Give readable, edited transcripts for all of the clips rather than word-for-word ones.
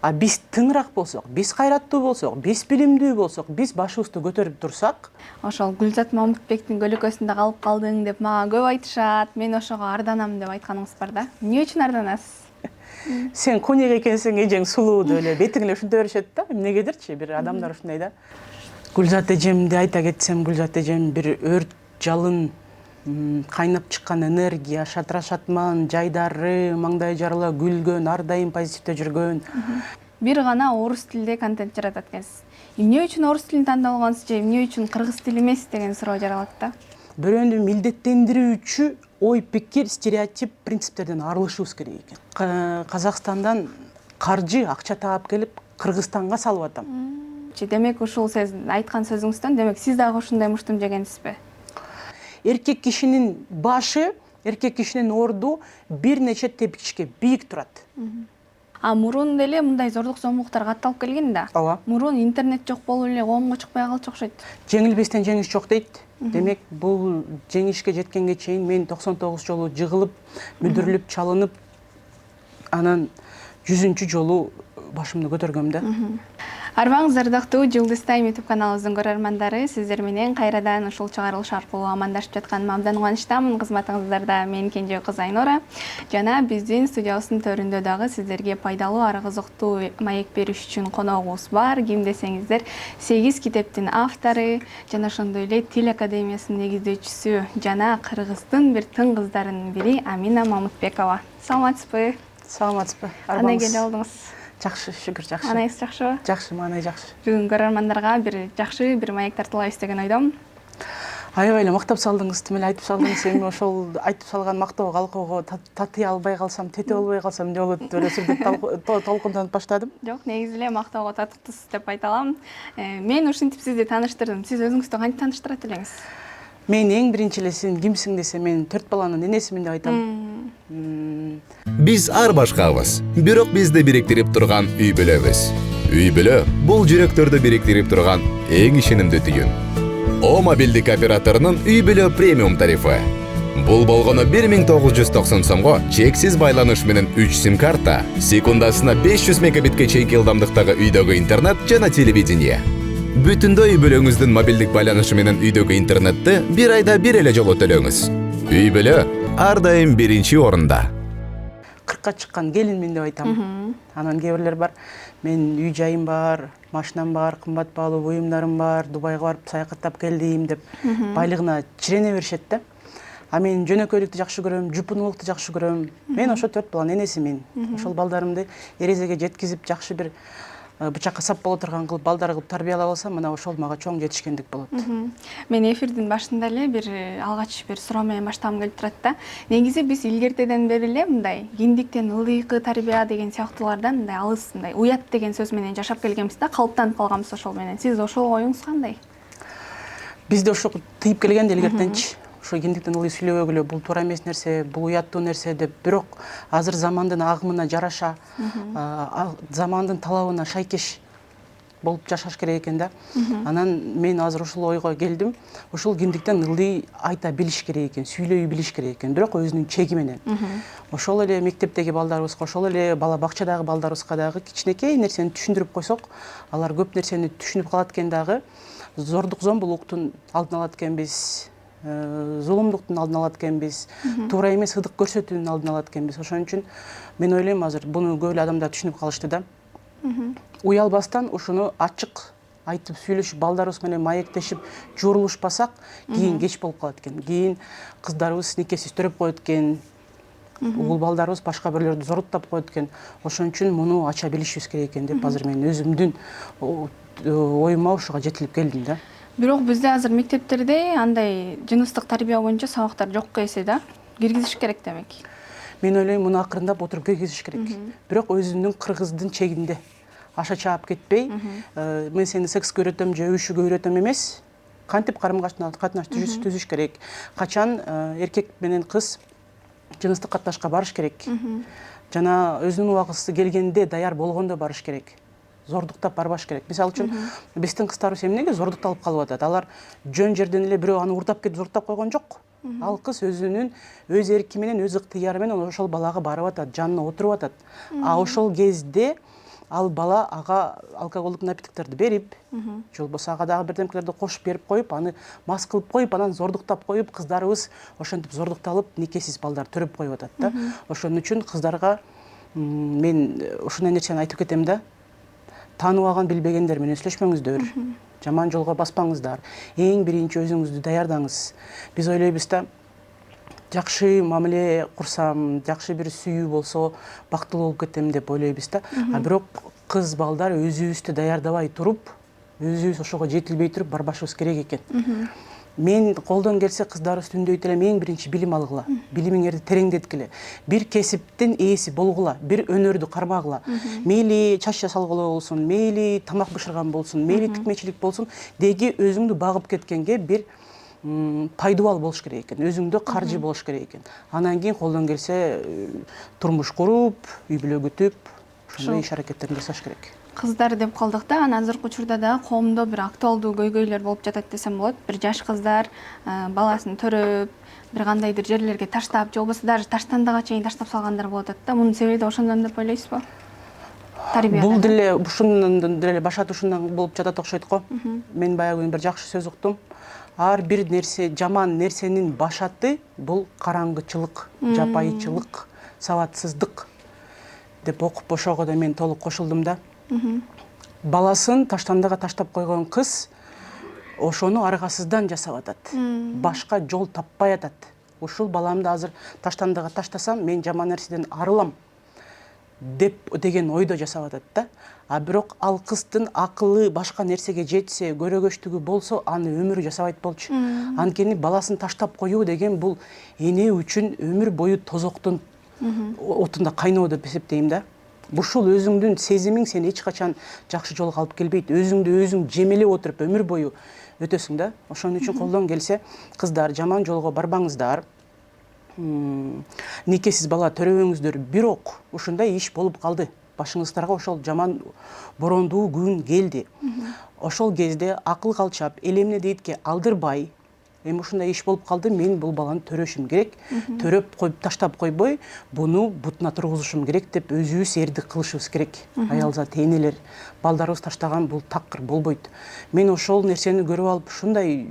А биз тыңыраак болсок, биз кайраттуу болсок, биз билимдүү болсок, биз башыбызды көтөрүп турсак, Ошол Гүлзат Мамытбектин көлөкөсүндө калып калдың деп мага көп айтышат. Мен ошого арданам деп айтканыңыз бар да. Эмне үчүн арданасыз? сен коньяк экенсиң, эжең сулуу деп эле бетиң эле ушинте беришет да. Эмнегедирчи бир адамдар ушундай да. Гүлзат эжемди айта кетсем, Гүлзат эжем бир өрт жалын, кайнап чыккан энергия, шатыра шатман жайдары, маңдай жарыла күлгөн, ар дайым позитивде жүргөн. Бир гана орус тилде контент жаратат экенсиз. Эмне үчүн орус тилин тандалгансыз же эмне үчүн кыргыз тили эмес деген суроо жаралат да. Бирөөнү милдеттендирүүчү ой, пикир, стереотип, принциптерден арылышыбыз керек экен. Казакстандан каржы, акча таап келип, Кыргызстанга салып атам. Демек ушул сиз айткан сөзүңүздөн демек сиз дагы ушундай муштум жегенсизби? Эркек кишинин башы, эркек кишинин орду бир нече тепкичке бийик турат. А мурун деле мындай зордук зомбулуктар катталып келген да. Ооба. Мурун интернет жок болуп эле коомго чыкпай калчу окшойт. Жеңилбестен жеңиш жок дейт. Демек бул жеңишке жеткенге чейин мен 99 жолу жыгылып, мүдүрүлүп, чалынып, анан 100-чү жолу башымды көтөргөм да. Арбаңыз ардактуу Жұлдыз Тайм YouTube каналыбыздын көрөрмандары, сиздер менен кайрадан ушул чыгарылыш аркылуу амандашып жатканыма абдан кубанычтамын. Кызматыңыздарда мен кенже кыз Айнора жана биздин студиябыздын төрүндө дагы сиздерге пайдалуу ары кызыктуу маек бериш үчүн коногубуз бар. Ким десеңиздер, 8 китептин автору жана ошондой эле Тил академиясынын негиздөөчүсү жана Кыргыздын бир тың кыздарынын бири Амина Мамытбекова. Саламатсызбы? Саламатсызбы? Кандай келе алдыңыз? Жакшы, шүгүр, жакшы. Анаңыз жакшыбы? Жакшы, маанай жакшы. Бүгүн көрөрмандарга бир жакшы бир маек тартуулайбыз деген ойдомун. Аябай эле мактап салдыңыз, тим эле айтып салдыңыз. Эми ошол айтып салган мактоо калкууга татый албай калсам, тете болбой калсам эмне болот деп эле сүрдүп толкунданып баштадым. Жок, негизи эле мактоого татыктысыз деп айта алам. Мен ушинтип сизди тааныштырдым. Сиз өзүңүздү кантип тааныштырат элеңиз? Мен эң биринчи эле сен кимсиң десе, мен 4 баланын энесимин деп айтам. Биз ар башкабыз, бирок бизди бириктирип турган үй бүлөбүз. Үй бүлө бул жүрөктөрдү бириктирип турган эң ишенимдүү түйүн. О мобилдик операторунун үй бүлө премиум тарифы. Бул болгону 1990 сомго чексиз байланыш менен 3 сим карта, секундасына 500 мегабитке чейинки ылдамдыктагы үйдөгү интернет жана телевидение. Бүтүндөй үй бүлөңүздүн мобилдик байланышы менен үйдөгү интернетти бир айда бир эле жолу төлөңүз. Үй бүлө ар дайым биринчи орунда. 40-ка чыккан келинмин деп айтам. Анан кээ бирлер бар, мен үй жайым бар, машинам бар, кымбат баалуу буюмдарым бар, Дубайга барып саякаттап келдим деп байлыгына чирене беришет да. А мен жөнөкөйлүктү жакшы көрөм, жупунуулукту жакшы көрөм. Мен ошо 4 баланын энесимин. Ошол балдарымды эрезеге жеткизип, жакшы бир бычакка сап боло турган кылып, балдары кылып тарбиялап алсам, мына ошол мага чоң жетишкендик болот. Мен эфирдин башында эле бир алгач бир суроо менен баштагым келип турат да. Негизи биз илгертеден бери эле мындай киндиктен ылдыйкы тарбия деген сыяктуулардан мындай алыс, мындай уят деген сөз менен жашап келгенбиз да, калыптанып калганбыз ошол менен. Сиз ошол оюңуз кандай? Бизде ошо тыйып келген да илгертенчи. Ошо киндиктен ылдый сүйлөбөгүлө, бул туура эмес нерсе, бул уяттуу нерсе деп, бирок азыр замандын агымына жараша, замандын талабына шайкеш болуп жашаш керек экен да. Анан мен азыр ушул ойго келдим. Ушул киндиктен ылдый айта билиш керек экен, сүйлөй билиш керек экен, бирок өзүнүн чеги менен. Ошол эле мектептеги балдарыбызга, ошол эле бала бакчадагы балдарыбызга дагы кичинекей нерсени түшүндүрүп койсок, алар көп нерсени түшүнүп калат экен дагы. Зордук зомбулуктун алдын алат экенбиз. Зулумдуктун алдын алат экенбиз, туура эмес ыдык көрсөтүүнүн алдын алат экенбиз. Ошон үчүн мен ойлойм азыр буну көп эле адамдар түшүнүп калышты да. Уялбастан ушуну ачык айтып сүйлөшүп, балдарыбыз менен маектешип журулушпасак, кийин кеч болуп калат экен. Кийин кыздарыбыз никесиз төрөп коет экен. Угул балдарыбыз башка бирлерди зордуктап коет экен. Ошон үчүн муну ача билишибиз керек экен деп азыр мен өзүмдүн оюма ушуга жетилип келдим да. Бирок бизде азыр мектептерде андай жыныстык тарбия боюнча сабактар жок эсе да, киргизиш керек демек. Мен ойлойм, муну акырындап отуруп киргизиш керек. Бирок өзүнүн кыргыздын чегинде. Аша чаап кетпей, мен сени секске үйрөтөм же өбүшүүгө үйрөтөм эмес, кантип карым катнаш түзүш керек. Качан эркек менен кыз жыныстык катнашка барыш керек. Жана өзүнүн убагысы келгенде даяр болгондо барыш керек. Зордуктап барбаш керек. Мисалы үчүн, биздин кыздарыбыз эмнеге зордукталып калып атат? Алар жөн жерден эле бирөө аны урдап кетип зордуктап койгон жок. Ал кыз өзүнүн өз эрки менен, өз ыктыяры менен ошол балага барып атат, жанына отуруп атат. А ошол кезде ал бала ага алкоголдук напитокторду берип, же болбосо ага дагы бирдемкелерди кошуп берип коюп, аны мас кылып коюп, анан зордуктап коюп, кыздарыбыз ошентип зордукталып, никесиз балдар төрөп коюп атат да. Ошон үчүн кыздарга мен ушундай нерсени айтып кетем да. Тааныбаган билбегендер менен сүйлөшмөңүздөр. Жаман жолго баспаңыздар. Эң биринчи өзүңүздү даярдаңыз. Биз ойлойбуз да, жакшы мамиле курсам, жакшы бир сүйүү болсо бактылуу болуп кетем деп ойлойбуз да. А бирок кыз балдар өзүбүздү даярдабай туруп, өзүбүз ошого жетилбей туруп барбашыбыз керек экен. Мен колдон келсе кыздарыбызды үндөйт элем, эң биринчи билим алгыла, билимиңерди тереңдеткиле, бир кесиптин ээси болгула, бир өнөрдү кармагыла. Мейли чач жасалгылоо болсун, мейли тамак бышырган болсун, мейли тикмечилик болсун, деги өзүңдү багып кеткенге бир пайдубал болуш керек экен, өзүңдө каржы болуш керек экен. Анан кийин колдон келсе турмуш куруп, үй бүлө күтүп, ошондой иш аракеттерин жасаш керек. Кыздар деп калдык да, анан азыркы учурда да коомдо бир актуалдуу көйгөйлөр болуп жатат десем болот. Бир жаш кыздар баласын төрөп, бир кандайдыр жерлерге таштап, же болбосо даже таштандыга чейин таштап салгандар болуп атат да. Мунун себеби да ошондон деп ойлойсузбу? Бул деле ушундан деле башаты ушундан болуп жатат окшойт го. Мен баягы күнү бир жакшы сөз уктум. Ар бир нерсе, жаман нерсенин башаты бул караңгычылык, жапайычылык, сабатсыздык деп окуп, ошого да мен толук кошулдум да. Баласын таштандыга таштап койгон кыз ошону аргасыздан жасап атат. Башка жол таппай атат. Ушул баламды азыр таштандыга таштасам, мен жаман нерседен арылам деген ойдо жасап атат да. А бирок ал кыздын акылы башка нерсеге жетсе, көрөгөчтүгү болсо, аны өмүрү жасабайт болчу. Анткени баласын таштап коюу деген бул эне үчүн өмүр бою тозоктун отунда кайноо деп эсептейм да. Ушул өзүңдүн сезимиң сени эч качан жакшы жолго алып келбейт. Өзүңдү өзүң жемелеп отуруп өмүр бою өтөсүң да. Ошон үчүн колдон келсе кыздар жаман жолго барбаңыздар. Никесиз бала төрөбөңүздөр. Бирок ушундай иш болуп калды. Башыңыздарга ошол жаман борондуу күн келди. Ошол кезде акыл калчап, элемне дейтке алдырбай, эми ушундай иш болуп калды, мен бул баланы төрөшүм керек. Төрөп коюп таштап койбой, буну бутуна тургузушум керек деп өзүбүз эрдик кылышыбыз керек. Аялзат энелер, балдарыбыз таштаган бул такыр болбойт. Мен ошол нерсени көрүп алып ушундай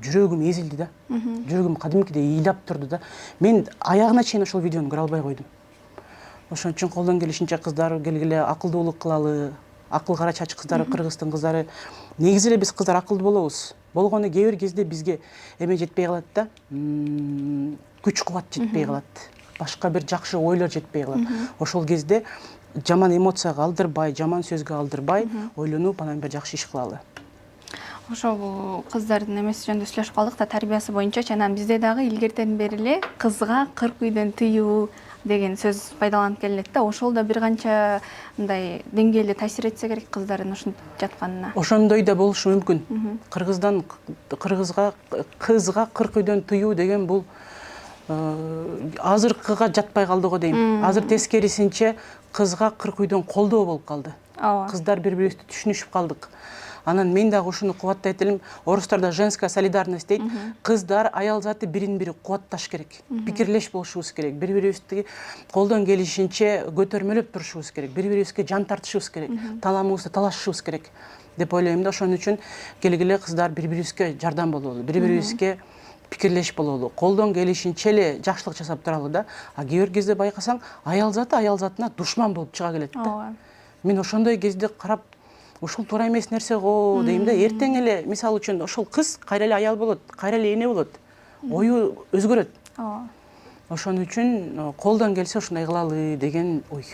жүрөгүм эзилди да. Жүрөгүм кадимкидей ыйлап турду да. Мен аягына чейин ошол видеону көрө албай койдум. Ошон үчүн колдон келишинче кыздар келгиле акылдуулук кылалы. Акыл кара чач кыздары, кыргыздын кыздары. Негизи эле биз кыздар акылдуу болобуз. Болгону кээ бир кезде бизге эме жетпей калат да. Күч кубат жетпей калат. Башка бир жакшы ойлор жетпей калат. Ошол кезде жаман эмоцияга алдырбай, жаман сөзгө алдырбай, ойлонуп анан бир жакшы иш кылалы. Ошол кыздардын эмеси жөнүндө сүйлөшүп калдык да, тарбиясы боюнча. Анан бизде дагы илгертен бери эле кызга 40 үйдөн тыюу деген сөз пайдаланып келет да. Ошол да бир канча мындай деңгээлде таасир этсе керек кыздардын ушинтип жатканына. Ошондой да болушу мүмкүн. Кызга 40 үйдөн тыюу деген бул азыркыга жатпай калды го дейм. Азыр тескерисинче кызга 40 үйдөн колдоо болуп калды. Кыздар бири-бирибизди түшүнүшүп калдык. Анан мен дагы ушуну кубаттайт элем. Орустарда женская солидарность дейт. Кыздар, аял заты бирин-бири кубатташ керек. Пикирлеш болушубуз керек. Бири-бирибизди колдон келишинче көтөрмөлөп турушубуз керек. Бири-бирибизге жан тартышыбыз керек. Таламыбызды талашышыбыз керек деп ойлойм да. Ошон үчүн келгиле кыздар бири-бирибизге жардам бололу. Бири-бирибизге пикирлеш бололу. Колдон келишинче эле жакшылык жасап туралы да. А кээ бир кезде байкасаң, аял затына душман болуп чыга келет да. Мен ошондой кезде карап, ушул туура эмес нерсе го дейм да. Эртең эле мисалы үчүн ошол кыз кайра эле аял болот, кайра эле эне болот. Ою өзгөрөт. Ошон үчүн колдон келсе ушундай кылалы деген ой.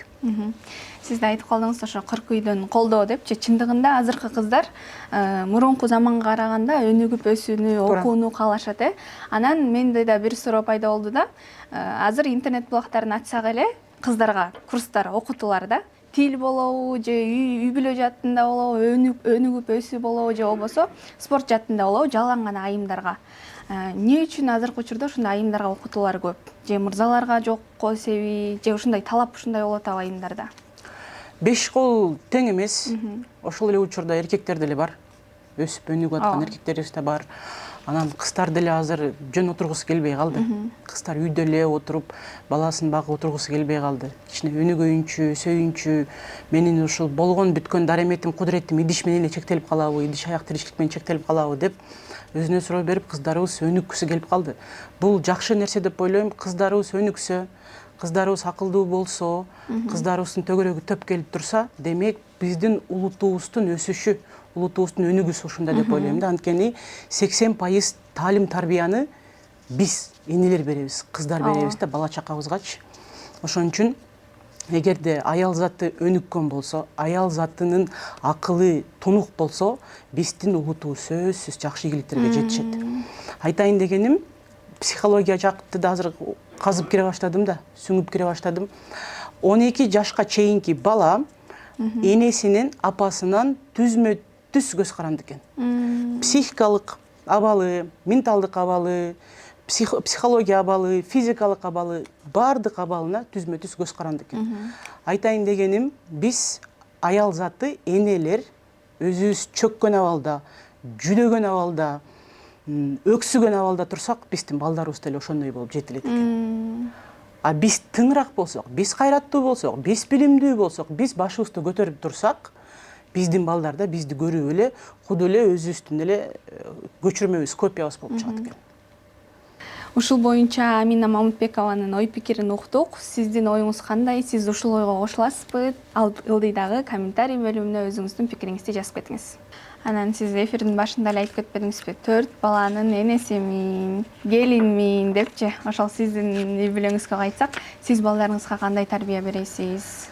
Сиз да айтып калдыңыз ошо 40 үйдөн колдоо депчи. Чындыгында азыркы кыздар мурунку заманга караганда өнүгүп өсүүнү, окууну каалашат. Анан менде да бир суроо пайда болду да. Азыр интернет булактарын ачсак эле кыздарга курстар окутулар да. Тил болобу, же үй бүлө жаатында болобу, өнүгүп өсүү болобу, же болбосо спорт жаатында болобу, жалаң гана айымдарга. Эмне үчүн азыркы учурда ушундай айымдарга окутуулар көп? Же мырзаларга жокко себеби, же ушундай талап ушундай болот айымдарда? 5 кол тең эмес. Ошол эле учурда эркектер деле бар. Өсүп өнүгүп аткан эркектерибиз да бар. Анан кыздар деле азыр жөн отургусу келбей калды. Кыздар үйдө эле отуруп, баласын багып отургусу келбей калды. Кичине өнүгөйүнчү, сөйүнчү, менин ушул болгон бүткөн дареметим, кудуретим идиш менен эле чектелип калабы, идиш аяк тиричилик менен чектелип калабы деп өзүнө суроо берип, кыздарыбыз өнүккүсү келип калды. Бул жакшы нерсе деп ойлойм. Кыздарыбыз өнүксө, кыздарыбыз акылдуу болсо, кыздарыбыздын төгөрөгү төп келип турса, демек биздин улутубуздун өсүшү, улутубуздун өнүгүүсү ушунда деп ойлойм да. Анткени 80% таалим тарбияны биз энелер беребиз, кыздар беребиз да бала чакабызгачы. Ошон үчүн эгерде аял заты өнүккөн болсо, аял затынын акылы тунук болсо, биздин улутубуз сөзсүз жакшы ийгиликтерге жетишет. Айтайын дегеним, психология жакты да азыр казып кире баштадым да, сүңүп кире баштадым. 12 жашка чейинки бала энесинин, апасынан түзмө түз көз каранды экен. Психикалык абалы, менталдык абалы, психология абалы, физикалык абалы, бардык абалына түзмө түз көз каранды экен. Айтайын дегеним, биз аял заты, энелер өзүбүз чөккөн абалда, жүдөгөн абалда, өксүгөн абалда турсак, биздин балдарыбыз деле ошондой болуп жетилет экен. А биз тыңыраак болсок, биз кайраттуу болсок, биз билимдүү болсок, биз башыбызды көтөрүп турсак, биздин балдар да бизди көрүп эле, куду эле өзүбүздүн эле көчүрмөбүз, копиябыз болуп чыгат экен. Ушул боюнча Амина Мамытбекованын ой пикирин уктук. Сиздин оюңуз кандай? Сиз ушул ойго кошуласызбы? Ал ылдыйдагы комментарий бөлүмүнө өзүңүздүн пикириңизди жазып кетиңиз. Анан сиз эфирдин башында эле айтып кетпедиңизби? 4 баланын энесимин, келинмин депчи. Ошол сиздин үй бүлөңүзгө кайтсак, сиз балдарыңызга кандай тарбия бересиз?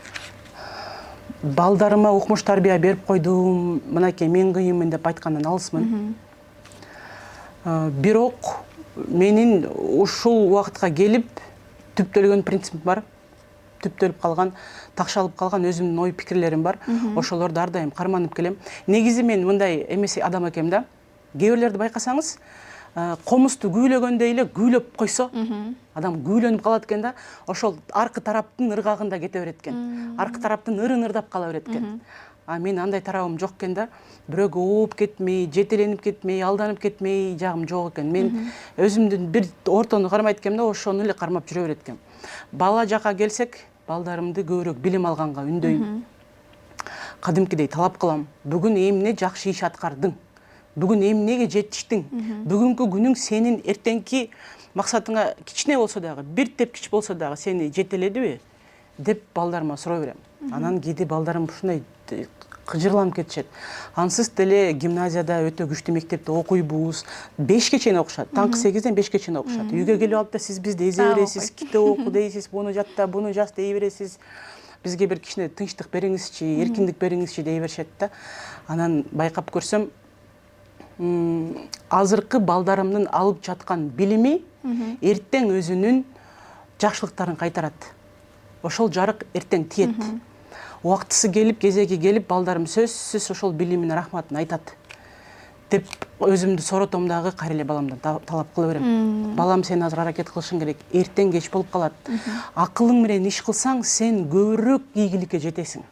Балдарыма укмуш тарбия берип койдум. Мынакей мен кыйынмын деп айткандан алысмын. Бирок менин ушул убакытка келип түптөлгөн принципим бар. Түптөлүп калган, такшалып калган өзүмдүн ой пикирлерим бар. Ошолорду ар дайым карманып келем. Негизи мен мындай эмес адам экем да. Кээ бирлерди байкасаңыз, комузду күүлөгөндөй эле күүлөп койсо, адам күүлөнүп калат экен да. Ошол аркы тараптын ыргагында кете берет экен. Аркы тараптын ырын ырдап кала берет экен. А мен андай тарабым жок экен да. Бирөөгө ооп кетмей, жетеленип кетмей, алданып кетмей жагым жок экен. Мен өзүмдүн бир ортону кармайт экем да, ошону эле кармап жүрө берет экем. Бала жака келсек, балдарымды көбүрөөк билим алганга үндөйм. Кадимкидей талап кылам. Бүгүн эмне жакшы иш аткардың? Бүгүн эмнеге жетиштиң? Бүгүнкү күнүң сенин эртеңки максатыңа кичине болсо дагы, бир тепкич болсо дагы сени жетеледиби? Деп балдарыма суроо берем. Анан кээде балдарым ушундай кыжырланып кетишет. Ансыз деле гимназияда өтө күчтүү мектепте окуйбуз. 5ке чейин окушат. Таңкы 8ден 5ке чейин окушат. Үйгө келип алып да сиз бизди эзе бересиз, китеп оку дейсиз, буну жатта, буну жаз дей бересиз. Бизге бир кичине тынчтык бериңизчи, эркиндик бериңизчи дей беришет да. Анан байкап көрсөм, азыркы балдарымдын алып жаткан билими эртең өзүнүн жакшылыктарын кайтарат. Ошол жарык эртең тиет. Убактысы келип, кезеги келип, балдарым сөзсүз ошол билимине рахматын айтат деп өзүмдү соротом дагы, кайра эле баламдан талап кыла берем. Балам, сен азыр аракет кылышың керек, эртең кеч болуп калат. Акылың менен иш кылсаң, сен көбүрөөк ийгиликке жетесиң.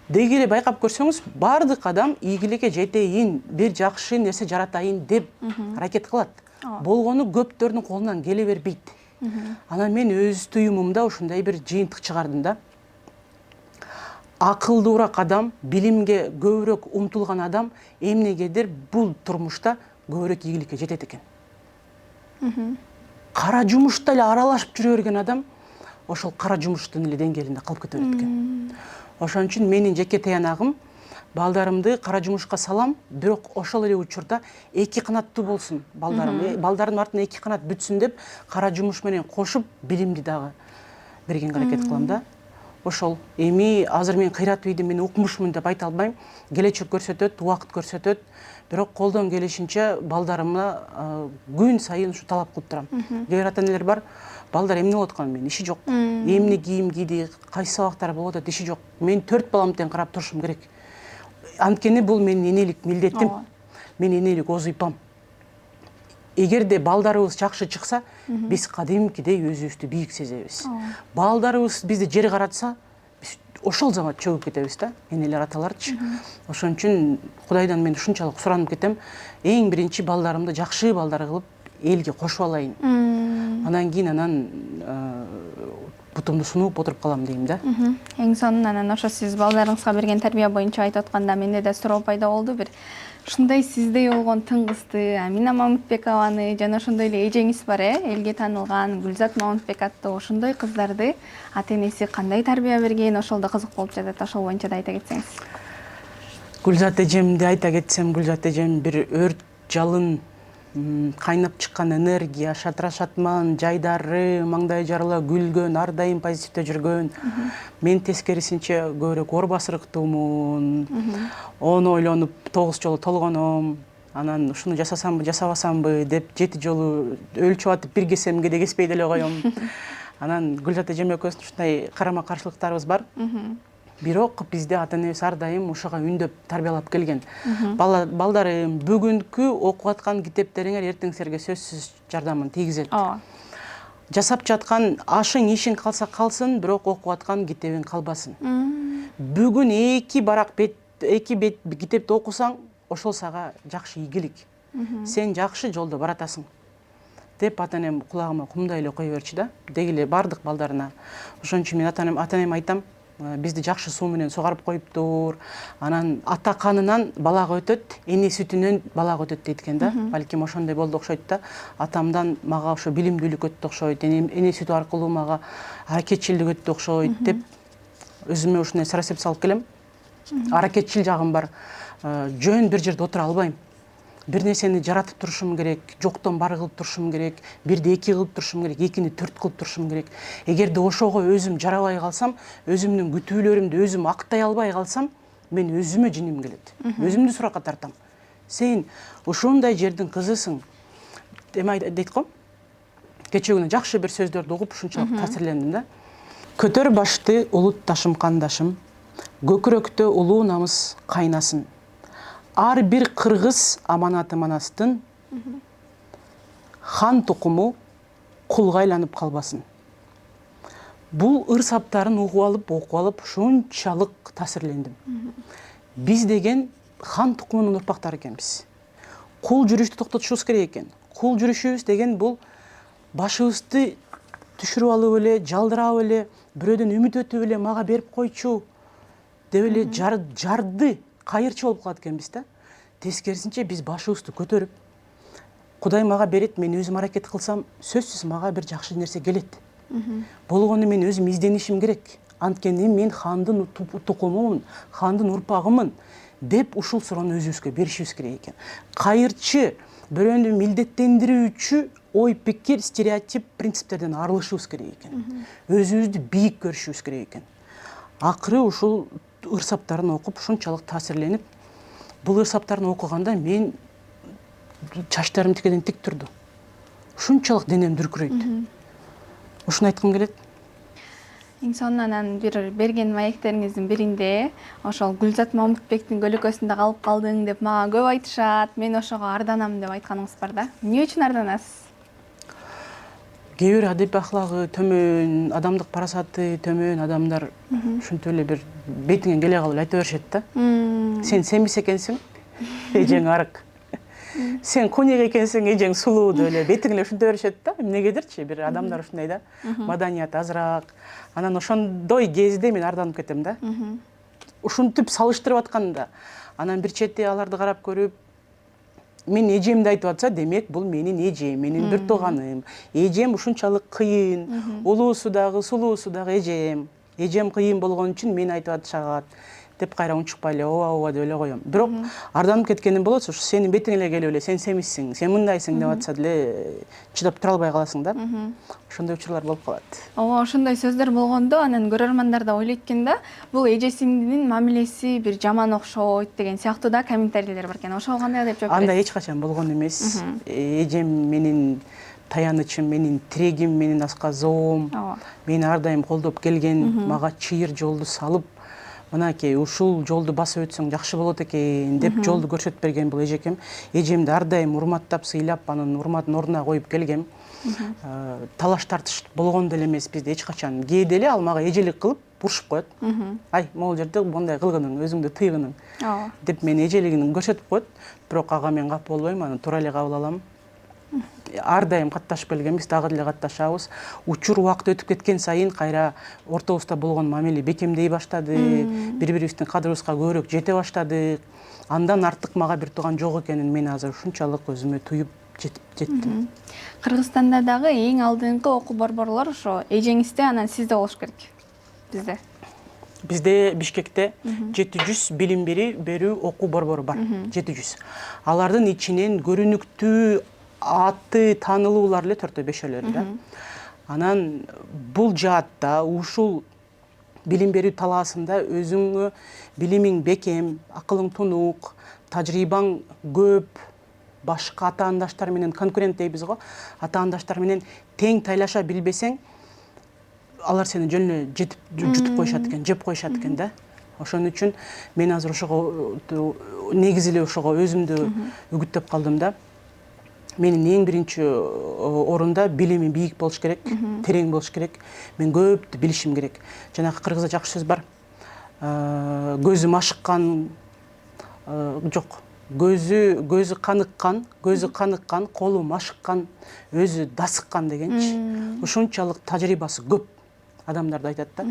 Деги эле байкап көрсөңүз, бардык адам ийгиликке жетейин, бир жакшы нерсе жаратайын деп аракет кылат. Болгону көптөрдүн колунан келе бербейт. Анан мен өз туюмумда ушундай бир жыйынтык чыгардым да. Акылдуураак адам, билимге көбүрөөк умтулган адам эмнегедир бул турмушта көбүрөөк ийгиликке жетет экен. Кара жумушта эле аралашып жүрө берген адам ошол кара жумуштун эле деңгээлинде калып кете берет экен. Ошон үчүн менин жеке таянагым, балдарымды кара жумушка салам, бирок ошол эле учурда эки канаттуу болсун балдарым. Балдардын артынан эки канат бүтсүн деп, кара жумуш менен кошуп билимди дагы бергенге аракет кылам да. Ошол эми азыр мен кыйрат үйдө мен укмушмун деп айта албайм. Келечек көрсөтөт, убакыт көрсөтөт. Бирок колдон келишинче балдарыма күн сайын ушу талап кылып турам. Кээ ата энелер бар, балдар эмне болуп аткан, мен иши жок. Эмне кийим кийди, кайсы сабактар болуп атат, иши жок. Мен 4 балам тең карап турушум керек. Анткени бул менин энелик милдетим. Мен энелик озуйпам. Эгерде балдарыбыз жакшы чыкса, биз кадимкидей өзүбүздү бийик сезебиз. Балдарыбыз бизди жер каратса, биз ошол замат чөгүп кетебиз да, энелер аталарчы. Ошон үчүн Кудайдан мен ушунчалык суранып кетем, эң биринчи балдарымды жакшы балдар кылып элге кошуп алайын. Анан кийин бутумду сунуп отуруп калам дейм да. Эң сонун анан ошо сиз балдарыңызга берген тарбия боюнча айтып атканда менде да суроо пайда болду. Бир ушундай сиздей болгон тыңгызды Амина Мамытбекованы жана ошондой эле эжеңиз бар, элге таанылган Гүлзат Мамытбек аттуу ошондой кыздарды ата-энеси кандай тарбия берген, ошол да кызык болуп жатат. Ошол боюнча да айта кетсеңиз. Гүлзат эжемди айта кетсем, Гүлзат эжем бир өрт жалын, кайнап чыккан энергия, шатыр-шатман, жайдары, маңдайы жарыла күлгөн, ар дайым позитивде жүргөн. Мен тескерисинче көбүрөөк ор басырыктуумун. Оны ойлонуп 9 жолу толгоном. Анан ушуну жасасамбы, жасабасамбы деп 7 жолу өлчүп атып бир кесем, кеде кеспей деле коем. Анан Гүлзат эжем экөөбүздүн ушундай карама-каршылыктарыбыз бар. Бирок бизде ата-энебиз ар дайым ушуга үндөп тарбиялап келген. Балдарым, бүгүнкү окуп аткан китептериңер эртең силерге сөзсүз жардамын тийгизет. Жасап жаткан ашың ишиң калса калсын, бирок окуп аткан китебиң калбасын. Бүгүн эки бет китепти окусаң, ошол сага жакшы ийгилик. Сен жакшы жолдо баратасың деп ата-энем кулагыма кумдай эле кое берчү да. Деги эле бардык балдарына. Ошон үчүн мен ата-энеме айтам, бизди жакшы суу менен сугарып коюптур. Анан ата канынан балага өтөт, эне сүтүнөн балага өтөт дейт экен да. Балким ошондой болду окшойт да. Атамдан мага ошо билимдүүлүк өттү окшойт, эне сүтү аркылуу мага аракетчилдик өттү окшойт деп өзүмө ушундай сарасеп салып келем. Аракетчил жагым бар. Жөн бир жерде отура албайм. Бир нерсени жаратып турушум керек, жоктон бар кылып турушум керек, бирди эки кылып турушум керек, экини 4 кылып турушум керек. Эгерде ошого өзүм жарабай калсам, өзүмдүн күтүүлөрүмдү өзүм актай албай калсам, мен өзүмө жиним келет. Өзүмдү суракка тартам. Сен ушундай жердин кызысың. Дейт го. Кечээ күнү жакшы бир сөздөрдү угуп ушунчалык таасирлендим да. Көтөр башты улутташым кандашым, көкүрөктө улуу намыс кайнасын. Ар бир кыргыз аманаты манастын, хан тукуму кулга айланып калбасын. Бул ыр-саптарын окуп алып ушунчалык таасирлендим. Биз деген хан тукумунун урпактары экенбиз. Кул жүрүштү токтотушубуз керек экен. Кул жүрүшүбүз деген бул башыбызды түшүрүп алып эле, жалдырап эле, бирөөдөн үмүт өтүп эле мага берип койчу деп эле жарды кайырчы болуп калат экенбиз да. Тескерисинче биз башыбызды көтөрүп, Кудай мага берет, мен өзүм аракет кылсам, сөзсүз мага бир жакшы нерсе келет. Болгону мен өзүм изденишим керек. Анткени мен хандын тукумумун, хандын урпагымын деп ушул суроону өзүбүзгө беришибиз керек экен. Кайырчы, бирөөнү милдеттендирүүчү ой, пикир, стереотип, принциптерден арылышыбыз керек экен. Өзүбүздү бийик көрүшүбүз керек экен. Акыры ушул ыр-саптарын окуп ушунчалык таасирленип, бул ыр-саптарын окуганда мен чачтарым тикеден тик турду. Ушунчалык денем дүркүрөйт. Ушуну айткым келет. Эң сонунан бир берген маектериңиздин биринде ошол Гүлзат Мамытбектин көлөкөсүндө калып калдың деп мага көп айтышат. Мен ошого арданам деп айтканыңыз бар да. Эмне үчүн арданасыз? Кээ бир адеп ахлагы төмөн, адамдык парасаты төмөн адамдар ушинтип эле бир бетиңен келе калып айта беришет да. Сен семиз экенсиң, эжең арык. Сен конек экенсиң, эжең сулуу деп эле бетиң эле ушинте беришет да. Эмнегедирчи бир адамдар ушундай да. Маданият азыраак. Анан ошондой кезде мен арданып кетем да. Ушинтип салыштырып атканда, анан бир чети аларды карап көрүп, мен эжемди айтып атса, демек бул менин эжем, менин бир тууганым. Эжем ушунчалык кыйын, улуусу дагы, сулуусу дагы эжем. Эжем кыйын болгон үчүн мен айтып атышат деп кайра унчукпай эле ооба деп эле коем. Бирок арданып кеткеним болот, ушу сенин бетиң эле келип эле сен семизсиң, сен мындайсың деп атса деле чыдап тура албай каласың да. Ошондой учурлар болуп калат. Ооба, ошондой сөздөр болгондо анан көрөрмандар да ойлойт экен да, бул эжесинин мамилеси бир жаман окшойт деген сыяктуу да комментарийлер бар экен. Ошого кандай деп жооп бересиз? Андай эч качан болгон эмес. Эжем менин таянычым, менин тирегим, менин асказоом. Мени ар дайым колдоп келген, мага чыйыр жолду салып, мынакей ушул жолду басып өтсөң жакшы болот экен деп жолду көрсөтүп берген бул эжекем. Эжемди ар дайым урматтап, сыйлап, анын урматын ордуна коюп келгем. талаш тартыш болгон деле эмес бизде эч качан. Кээде эле ал мага эжелик кылып бурушуп коет. Ай, могул жерде мындай кылгының, өзүңдү тыйгының деп мени эжелигин көрсөтүп коет. Бирок ага мен кап болбойм, аны туура эле кабыл алам. Ар дайым катташып келгенбиз, дагы деле катташабыз. Учур убакыт өтүп кеткен сайын кайра ортобузда болгон мамиле бекемдей баштады. Бири-бирибиздин кадырыбызга көбүрөөк жете баштадык. Андан артык мага бир тууган жок экенин мен азыр ушунчалык өзүмө туюп жеттим. Кыргызстанда дагы эң алдыңкы окуу борборлор ошо эжеңизде, анан сизде болуш керек. Бизде Бишкекте 700 билим берүү окуу борбору бар. 700. Алардын ичинен көрүнүктүү аты таанылуулар эле 4-5 да. Анан бул жаатта ушул билим берүү талаасында өзүңө билимиң бекем, акылың тунук, тажрыйбаң көп, башка атаандаштар менен конкурент дейбиз го. Атаандаштар менен тең тайлаша билбесең, алар сени жөн эле жутуп коюшат экен, жеп коюшат экен да. Ошон үчүн мен азыр ошого негизи эле ошого өзүмдү үгүттөп калдым да. Менин эң биринчи орунда билими бийик болуш керек, терең болуш керек. Мен көптү билишим керек. Жанагы кыргызда жакшы сөз бар. Көзүм ашыккан, жок. Көзү каныккан, колум ашыккан, өзү дасыккан дегенчи. Ушунчалык тажрыйбасы көп адамдарды айтат да.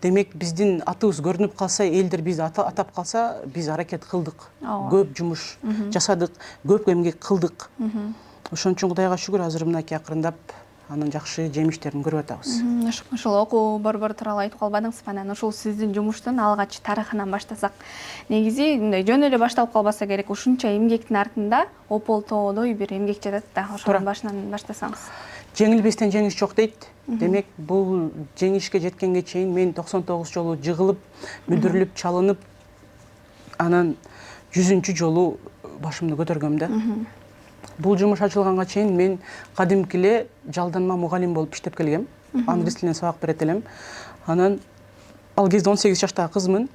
Демек биздин атыбыз көрүнүп калса, элдер бизди атап калса, биз аракет кылдык. Көп жумуш жасадык, көп эмгек кылдык. Ошон үчүн Кудайга шүгүр, азыр мынакей акырындап анын жакшы жемиштерин көрүп атабыз. Ошол окуу борбору тууралуу айтып калбадыңызбы? Анан ушул сиздин жумуштун алгач тарыхынан баштасак, негизи мындай жөн эле башталып калбаса керек, ушунча эмгектин артында опол тоодой бир эмгек жатат да. Ошонун башынан баштасаңыз. Жеңилбестен жеңиш жок дейт. Демек, бул жеңишке жеткенге чейин мен 99 жолу жыгылып, мүдүрүлүп, чалынып, анан 100-чү жолу башымды көтөргөм да. Бул жумуш ачылганга чейин мен кадимки эле жалданма мугалим болуп иштеп келгем. Англис тилинен сабак берет элем. Анан ал кезде 18 жаштагы кызмын.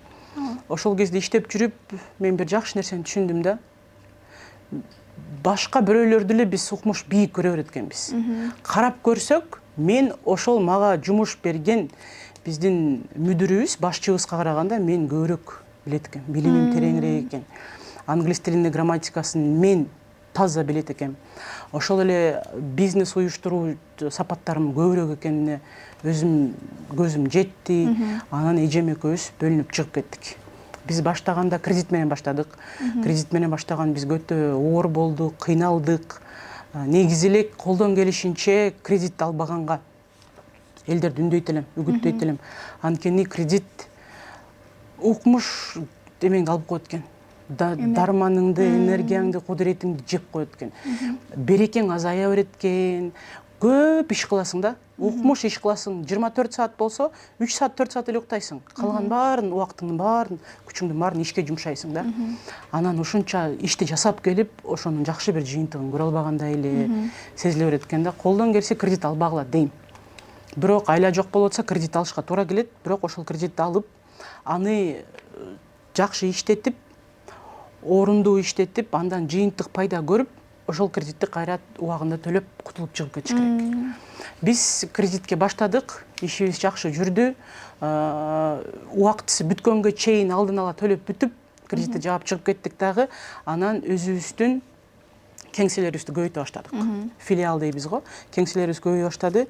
Ошол кезде иштеп жүрүп, мен бир жакшы нерсени түшүндүм да. Башка бирөөлөрдү эле биз укмуш бийик көрө берет экенбиз. Карап көрсөк, мен ошол мага жумуш берген биздин мүдүрүбүз, башчыбызга караганда мен көбүрөөк билет экен. Билимим тереңирээк экен. Англис тилинин грамматикасын мен таза билет экем. Ошол эле бизнес уюштуруу сапаттарым көбүрөөк экенине өзүм көзүм жетти. Анан эжем экөөбүз бөлүнүп чыгып кеттик. Биз баштаганда кредит менен баштадык. Кредит менен баштаган биз өтө оор болдук, кыйналдык. Негизи эле колдон келишинче кредит албаганга элдерди үндөйт элем, үгүттөйт элем. Анткени кредит укмуш демеңди алып коет экен. Дарманыңды, энергияңды, кудуретиңди жеп коет экен. Берекең азая берет экен. Көп иш кыласың да. Укмуш иш кыласың. 24 саат болсо, 3 саат, 4 саат эле уктайсың. Калган баарын, убактыңдын баарын, күчүңдүн баарын ишке жумшайсың да. Анан ушунча ишти жасап келип, ошонун жакшы бир жыйынтыгын көрө албагандай эле сезиле берет экен да. Колдон келсе кредит албагыла дейм. Бирок айла жок болуп атса кредит алышка туура келет. Бирок ошол кредитти алып, аны жакшы иштетип, орундуу иштетип, андан жыйынтык пайда көрүп, ошол кредитти кайра убагында төлөп кутулуп чыгып кетиш керек. Биз кредитке баштадык, ишибиз жакшы жүрдү. Убактысы бүткөнгө чейин алдын ала төлөп бүтүп, кредитти жаап чыгып кеттик дагы. Анан өзүбүздүн кеңселерибизди көбөйтө баштадык. Филиал дейбиз го. Кеңселерибиз көбөйө баштады.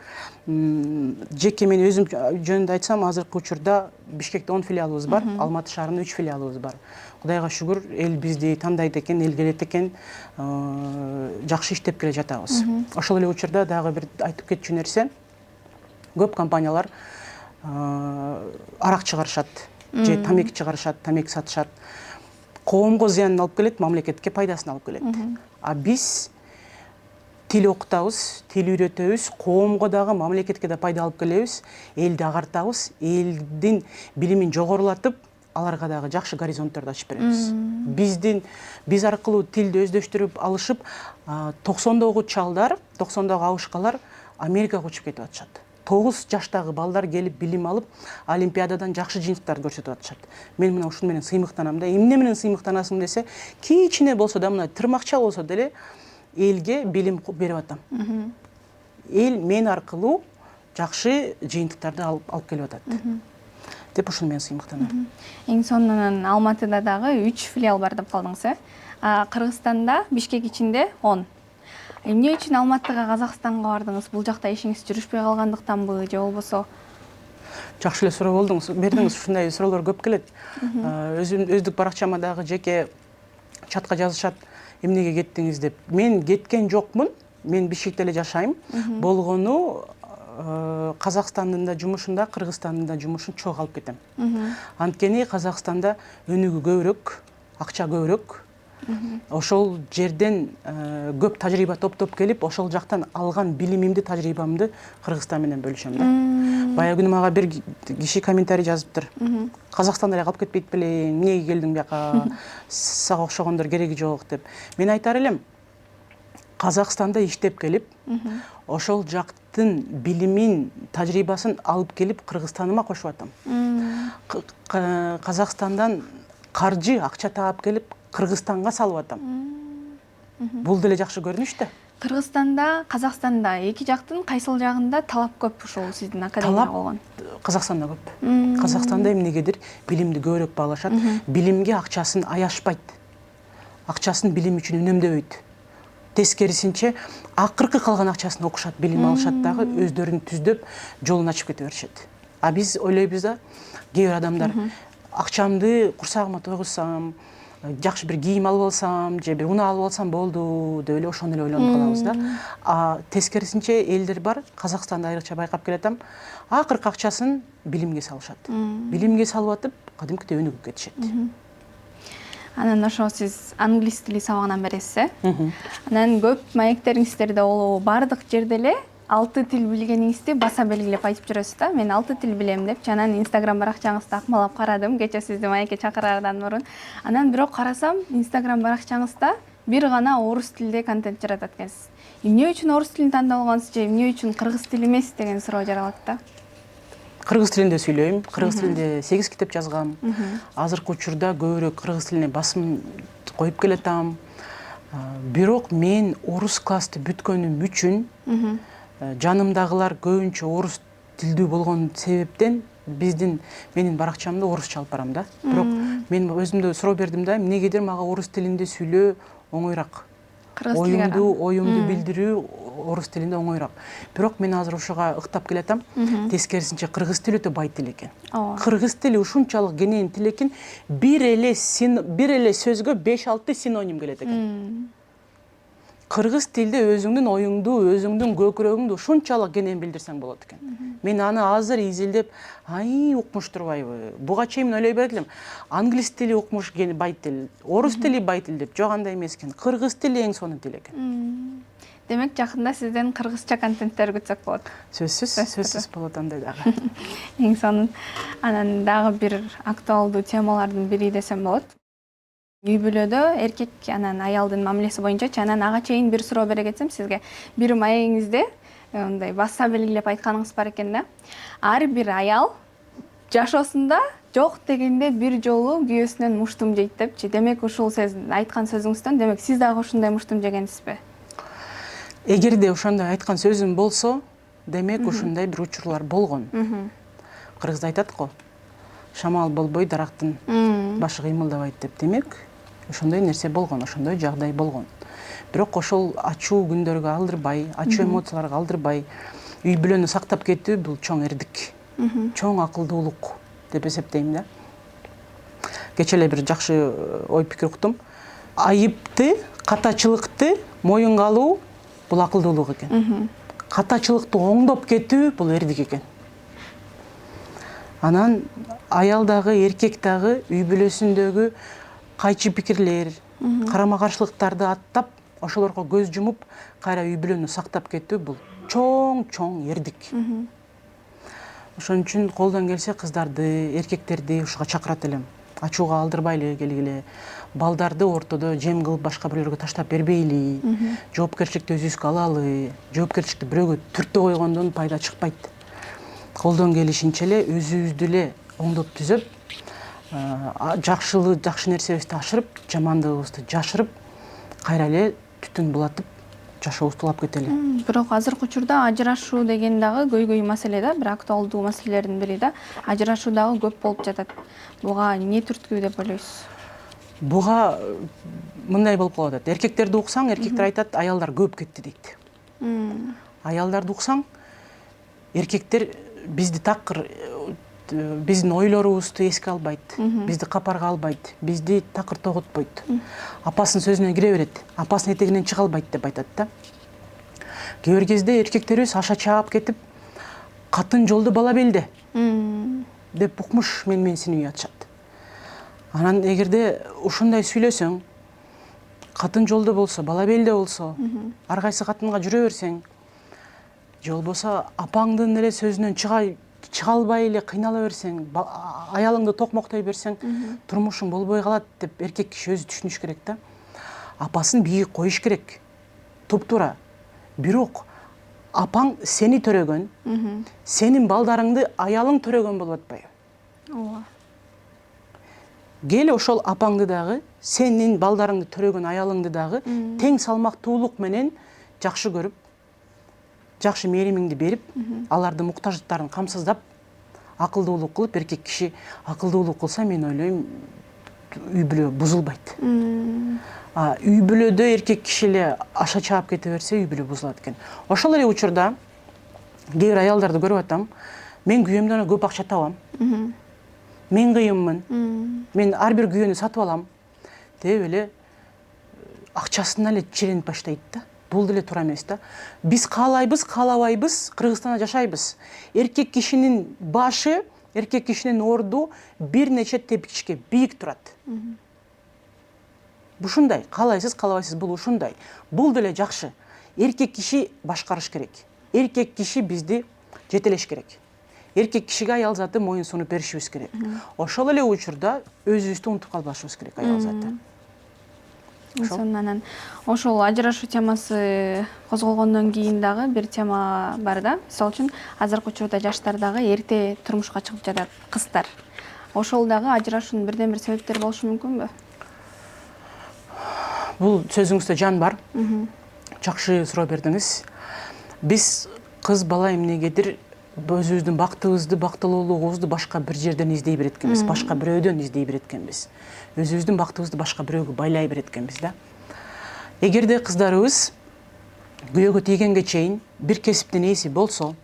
Жеке мен өзүм жөнүндө айтсам, азыркы учурда Бишкекте 10 филиалыбыз бар, Алматы шаарында 3 филиалыбыз бар. Кудайга шүгүр, эл бизди тандайт экен, эл келет экен, жакшы иштеп келе жатабыз. Ошол эле учурда дагы бир айтып кетчү нерсе, көп компаниялар арак чыгарышат, же тамеки чыгарышат, тамеки сатышат. Коомго зыянын алып келет, мамлекетке пайдасын алып келет. А биз тил окутабыз, тил үйрөтөбүз, коомго дагы, мамлекетке да пайда алып келебиз, элди агартабыз, элдин билимин жогорулатып, аларга дагы жакшы горизонтторду ачып беребиз. Биз аркылуу тилди өздөштүрүп алышып, 90-догу чалдар, 90-догу абышкалар Америкага учуп кетип атышат. 9 жаштагы балдар келип билим алып, олимпиададан жакшы жыйынтыктарды көрсөтүп атышат. Мен мына ушун менен сыймыктанам да. Эмне менен сыймыктанасың десе, кичине болсо да, мына тырмакча болсо деле элге билим берип атам. эл мен аркылуу жакшы жыйынтыктарды алып келип атат деп ушуну мен сыймыктанам. Эң сонунун Алматыда дагы 3 филиал бар деп калдыңыз, Кыргызстанда, Бишкек ичинде 10. Эмне үчүн Алматыга, Казакстанга бардыңыз? Бул жакта ишиңиз жүрүшпөй калгандыктанбы же болбосо? Жакшы эле суроо бердиңиз. Ушундай суроолор көп келет. Өздүк баракчама дагы жеке чатка жазышат, эмнеге кеттиңиз деп. Мен кеткен жокмун. Мен Бишкекте эле жашайм. Болгону Казакстандын да жумушунда, Кыргызстандын да жумушун чогуу алып кетем. Анткени Казакстанда өнүгүү көбүрөөк, акча көбүрөөк. Ошол жерден көп тажрыйба топтоп келип, ошол жактан алган билимимди, тажрыйбамды Кыргызстан менен бөлүшөм да. Баягы күнү мага бир киши комментарий жазыптыр. Казакстанда эле калып кетпейт белең, эмнеге келдиң бияка, сага окшогондор кереги жок деп. Мен айтар элем, Казакстанда иштеп келип, ошол жактын билимин, тажрыйбасын алып келип Кыргызстаныма кошуп атам. Казакстандан каржы, акча таап келип Кыргызстанга салып атам. Бул деле жакшы көрүнүш да. Кыргызстанда, Казакстанда эки жактын кайсыл жагында талап көп ушул сиздин академияга болгон? Казакстанда көп. Казакстанда эмнегедир билимди көбүрөөк баалашат. Билимге акчасын аяшпайт. Акчасын билим үчүн үнөмдөбөйт. Тескерисинче, акыркы калган акчасын окушат, билим алышат дагы өздөрүн түздөп, жолун ачып кете беришет. А биз ойлойбуз да, кээ бир адамдар акчамды курсагыма тойгузсам, жакшы бир кийим алып алсам, же бир унаа алып алсам болду деп эле ошону эле ойлонуп калабыз да. А тескерисинче элдер бар, Казакстанда айрыкча байкап келатам, акыркы акчасын билимге салышат. Билимге салып атып, кадимкидей өнүгүп кетишет. Анан ошо сиз англис тили сабагынан бересиз, Анан көп маектериңиздерде болобу бардык жерде эле 6 тил билгениңизди баса белгилеп айтып жүрөсүз да. Мен 6 тил билем деп, анан Instagram баракчаңызды акмалап карадым, кече сизди маекке чакыраардан мурун. Анан бирок карасам, Instagram баракчаңызда бир гана орус тилде контент жаратат экенсиз. Эмне үчүн орус тилин тандалгансыз же эмне үчүн кыргыз тили эмес деген суроо жаралат да. Кыргыз тилинде сүйлөйм, кыргыз тилинде 8 китеп жазгам. Азыркы учурда көбүрөөк кыргыз тилине басым коюп келатам. Бирок мен орус классты бүткөнүм үчүн жанымдагылар көбүнчө орус тилдүү болгон себептен менин баракчамды орусча алып барам да. Бирок мен өзүмдө суроо бердим да, эмнегедир мага орус тилинде сүйлөө оңойраак. Оюмду билдирүү орус тилинде оңойраак. Бирок мен азыр ушуга ыктап келатам. Тескерисинче кыргыз тили өтө бай тил экен. Кыргыз тили ушунчалык кенен тил экен, бир эле сөзгө 5-6 синоним келет экен. Кыргыз тилде өзүңдүн оюңду, өзүңдүн көкүрөгүңдү ушунчалык кенен билдирсең болот экен. Мен аны азыр изилдеп, укмуш турбайбы? Буга чейин ойлой бердим. Англис тили укмуш бай тил, орус тили бай тил деп. Жок, андай эмес экен. Кыргыз тили эң сонун тил экен. Демек, жакында сизден кыргызча контенттер күтсөк болот. Сөзсүз болот андай дагы. Эң сонун. Анан дагы бир актуалдуу темалардын бири десем болот. Үй бүлөдө эркек анан аялдын мамилеси боюнча, анан ага чейин бир суроо бере кетсем сизге. Бир маегиңизде мындай баса белгилеп айтканыңыз бар экен да. Ар бир аял жашоосунда жок дегенде бир жолу күйөөсүнөн муштум жейт депчи. Демек, ушул сиз айткан сөзүңүздөн, демек сиз дагы ушундай муштум жегенсизби? Эгерде ошондой айткан сөзүм болсо, демек ушундай бир учурлар болгон. Кыргызда айтат го, шамал болбой дарактын башы кыймылдабайт деп. Демек, ошондой нерсе болгон, ошондой жагдай болгон. Бирок ошол ачуу күндөргө алдырбай, ачуу эмоцияларга алдырбай, үй бүлөнү сактап кетүү бул чоң эрдик, чоң акылдуулук деп эсептейм да. Кече эле бир жакшы ой пикир уктум. Айыпты, катачылыкты моюнга алуу бул акылдуулук экен. Катачылыкты оңдоп кетүү бул эрдик экен. Анан аял дагы, эркек дагы үй бүлөсүндөгү кайчы пикирлер, карама-каршылыктарды аттап, ошолорго көз жумуп, кайра үй бүлөнү сактап кетүү бул чоң эрдик. Ошон үчүн колдон келсе кыздарды, эркектерди ушуга чакырат элем. Ачууга алдырбайлы келгиле, балдарды ортодо жем кылып башка бирөөлөргө таштап бербейли, жоопкерчиликти өзүбүзгө алалы, жоопкерчиликти бирөөгө түртө койгондон пайда чыкпайт. Колдон келишинче эле өзүбүздү эле оңдоп түзөп, жакшы нерсебизди ашырып, жамандыгыбызды жашырып, кайра эле түтүн булатып, жашообузду улап кетели. Бирок азыркы учурда ажырашуу деген дагы көйгөй маселе да, бир актуалдуу маселелердин бири да. Ажырашуу дагы көп болуп жатат. Буга эмне түрткү деп ойлойсуз? Буга мындай болуп калып атат. Эркектерди уксаң, эркектер айтат, аялдар көп кетти дейт. Аялдарды уксаң, эркектер бизди такыр биздин ойлорубузду эске албайт, бизди капарга албайт, бизди такыр тогутпойт. Апасынын сөзүнө кире берет, апасынын этегинен чыга албайт деп айтат да. Кээ бир кезде эркектерибиз аша чаап кетип, катын жолду бала белде деп укмуш менсинип жатышат. Анан эгерде ушундай сүйлөсөң, катын жолдо болсо, бала белде болсо, ар кайсы катынга жүрө берсең, же болбосо апаңдын эле сөзүнөн чыга албай эле кыйнала берсең, аялыңды токмоктой берсең, турмушуң болбой калат деп эркек киши өзү түшүнүш керек да. Апасын бийик коюш керек. Туптуура. Бирок апаң сени төрөгөн, сенин балдарыңды аялың төрөгөн болуп атпайбы? Ооба. Кел ошол апаңды дагы, сенин балдарыңды төрөгөн аялыңды дагы тең салмактуулук менен жакшы көрүп, жакшы мээримиңди берип, алардын муктаждыктарын камсыздап, акылдуулук кылып, эркек киши акылдуулук кылса, мен ойлойм, үй бүлө бузулбайт. Үй бүлөдө эркек киши эле аша чаап кете берсе, үй бүлө бузулат экен. Ошол эле учурда кээ бир аялдарды көрүп атам, мен күйөөмдөн көп акча табам. Мен кыйынмын. Мен ар бир күйөөнү сатып алам деп эле акчасына эле чиренип баштайт да. Бул деле туура эмес да. Биз каалайбыз, каалабайбыз, Кыргызстанда жашайбыз. Эркек кишинин башы, эркек кишинин орду бир нече тепкичке бийик турат. Ушундай, каалайсыз, каалабайсыз, бул ушундай. Бул деле жакшы. Эркек киши башкарыш керек. Эркек киши бизди жетелеш керек. Эркек кишиге аял заты моюн сунуп беришибиз керек. Ошол эле учурда өзүбүздү унутуп калбашыбыз керек аял заты. Анан ошол ажырашуу темасы козголгондон кийин дагы бир тема бар да. Мисалы үчүн азыркы учурда жаштар дагы эрте турмушка чыгып жатат, кыздар. Ошол дагы ажырашуунун бирден бир себептери болушу мүмкүнбү? Бул сөзүңүздө жан бар. Жакшы суроо бердиңиз. Биз кыз бала эмнегедир өзүбүздүн бактыбызды, бактылуулугубузду башка бир жерден издей берет экенбиз, башка бирөөдөн издей берет экенбиз. Өзүбүздүн бактыбызды башка бирөөгө байлай берет экенбиз да. Эгерде кыздарыбыз күйөөгө тийгенге чейин бир кесиптин ээси болсо,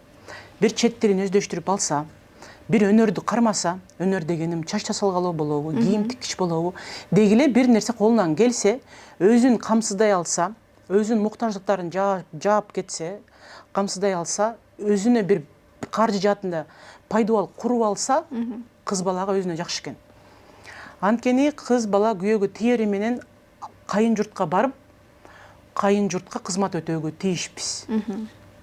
бир чет тилин өздөштүрүп алса, бир өнөрдү кармаса, өнөр дегеним чач жасалгалоо болобу, кийим тиккич болобу, дегиле бир нерсе колунан келсе, өзүн камсыздай алса, өзүнүн муктаждыктарын жаап кетсе, камсыздай алса, өзүнө бир каржы жаатында пайдубал куруп алса, кыз балага өзүнө жакшы экен. Анткени кыз бала күйөөгө тийери менен кайын журтка барып, кайын журтка кызмат өтөөгө тийишпиз.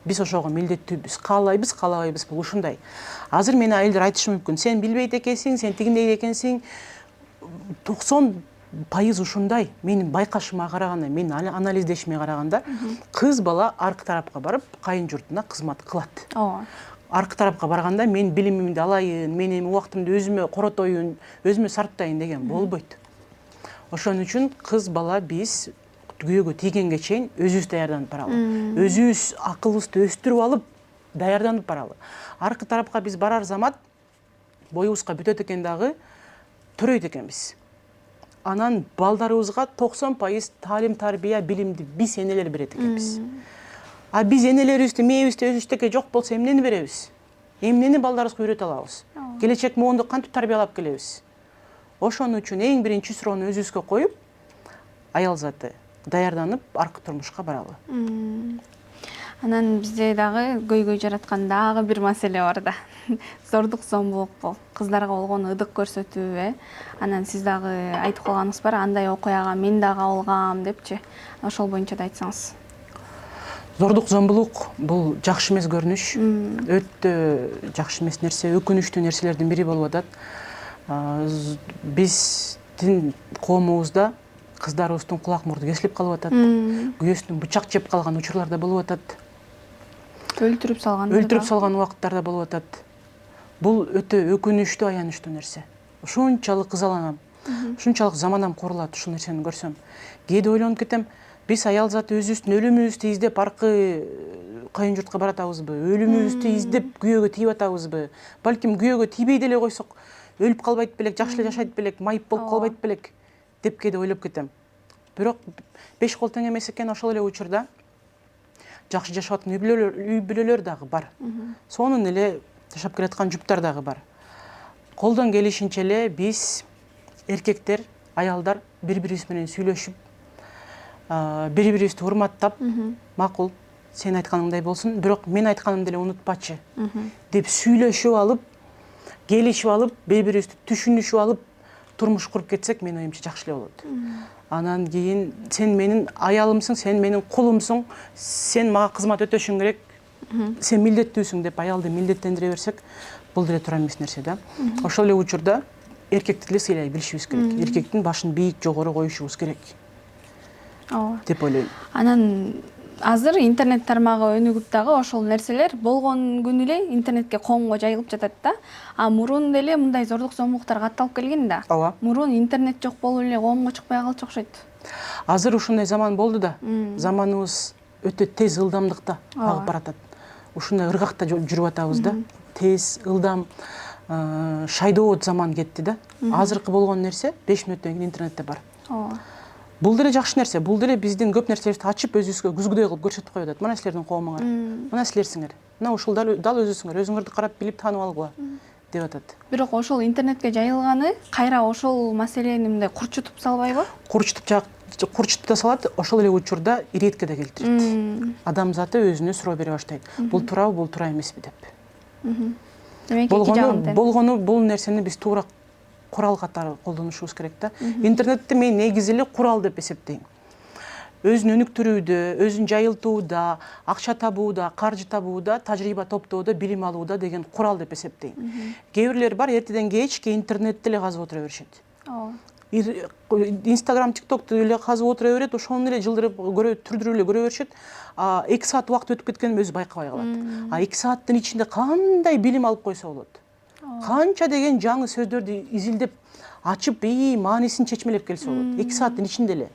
Биз ошого милдеттүүбүз. Каалайбыз, каалабайбыз, бул ушундай. Азыр мени айылдар айтышы мүмкүн. Сен билбейт экенсиң, сен тигиндей экенсиң. 90% ушундай. Менин байкашыма караганда, менин анализдешиме караганда, кыз бала аркы тарапка барып, кайын журтуна кызмат кылат. Аркы тарапка барганда мен билимимди алайын, мен эми убактымды өзүмө коротоюн, өзүмө сарптайын деген болбойт. Ошон үчүн кыз бала биз күйөөгө тийгенге чейин өзүбүз даярданып баралы. Өзүбүз акылыбызды өстүрүп алып, даярданып баралы. Аркы тарапка биз барар замат боюбузга бүтөт экен дагы төрөйт экенбиз. Анан балдарыбызга 90% таалим, тарбия, билимди биз энелер берет экенбиз. А биз энелерибизди, мээбизди өзүбүздүкү жок болсо эмнени беребиз? Эмнени балдарыбызга үйрөтө алабыз? Келечек муунду кантип тарбиялап келебиз? Ошон үчүн эң биринчи суроону өзүбүзгө коюп, аял заты даярданып, аркы турмушка баралы. Анан бизде дагы көйгөй жараткан дагы бир маселе бар да. Зордук, зомбулук, кыздарга болгон ыдык көрсөтүү, Анан сиз дагы айтып калганыңыз бар, андай окуяга мен дагы кабылгам депчи. Ошол боюнча да айтсаңыз. Зордук, зомбулук бул жакшы эмес көрүнүш. Өтө жакшы эмес нерсе, өкүнүчтүү нерселердин бири болуп атат. Биздин коомубузда кыздарыбыздын кулак мурду кесилип калып атат. Күйөөсүнөн бычак жеп калган учурлар да болуп атат. Өлтүрүп салган убакыттар да болуп атат. Бул өтө өкүнүчтүү, аянычтуу нерсе. Ушунчалык кызаланам, ушунчалык заманам курулат ушул нерсени көрсөм. Кээде ойлонуп кетем, биз аял заты өзүбүздүн өлүмүбүздү издеп аркы кайын журтка баратабызбы, өлүмүбүздү издеп күйөөгө тийип атабызбы, балким күйөөгө тийбей деле койсок өлүп калбайт белек, жакшы эле жашайт белек, майып болуп калбайт белек деп кээде ойлоп кетем. Бирок 5 кол тең эмес экен. Ошол эле учурда жакшы жашап аткан үй бүлөлөр дагы бар. Сонун эле жашап келаткан жуптар дагы бар. Колдон келишинче эле биз эркектер, аялдар бири-бирибиз менен сүйлөшүп, бири-бирибизди урматтап, макул, сен айтканыңдай болсун, бирок мен айтканымды эле унутпачы деп сүйлөшүп алып, келишип алып, бири-бирибизди түшүнүшүп алып, турмуш куруп кетсек, менин оюмча жакшы эле болот. Анан кийин сен менин аялымсың, сен менин кулумсуң, сен мага кызмат өтөшүң керек, сен милдеттүүсүң деп аялды милдеттендире берсек, бул деле туура эмес нерсе да. Ошол эле учурда эркекти деле сыйлай билишибиз керек. Эркектин башын бийик жогору коюшубуз керек деп ойлойм. Анан азыр интернет тармагы өнүгүп дагы ошол нерселер болгон күнү эле интернетке коомго жайылып жатат да. А мурун деле мындай зордук зомбулуктар катталып келген да. Ооба. Мурун интернет жок болуп эле коомго чыкпай калчу окшойт. Азыр ушундай заман болду да. Заманыбыз өтө тез ылдамдыкта агып баратат. Ушундай ыргакта жүрүп атабыз да. Тез, ылдам, шайдоот заман кетти да. Азыркы болгон нерсе 5 мүнөттөн кийин интернетте бар. Бул деле жакшы нерсе. Бул деле биздин көп нерселерди ачып, өзүбүзгө күзгүдөй кылып көрсөтүп коюп атат. Мына силердин коомуңар, мына силерсиңер. Мына ушул дал өзүсүңөр. Өзүңөрдү карап билип таанып алгыла деп атат. Бирок ошол интернетке жайылганы кайра ошол маселени мындай курчутуп салбайбы? Курчутуп да салат, ошол эле учурда иретке да келтирет. Адамзаты өзүнө суроо бере баштайт. Бул туурабы, бул туура эмеспи деп. Демек эки жагын тең. Болгону бул нерсени биз туура курал катары колдонушубуз керек да. Интернетти мен негизи эле курал деп эсептейм. Өзүн өнүктүрүүдө, өзүн жайылтууда, акча табууда, каржы табууда, тажрыйба топтоодо, билим алууда деген курал деп эсептейм. Кээ бирлер бар, эртеден кечке интернетти эле казып отура беришет. Инстаграм, ТикТокту эле казып отура берет, ошону эле жылдырып түрдүрүп эле көрө беришет. 2 саат убакыт өтүп кеткенин өзү байкабай калат. 2 сааттын ичинде кандай билим алып койсо болот. Канча деген жаңы сөздөрдү изилдеп, ачып, маанисин чечмелеп келсе болот. 2 сааттын ичинде эле.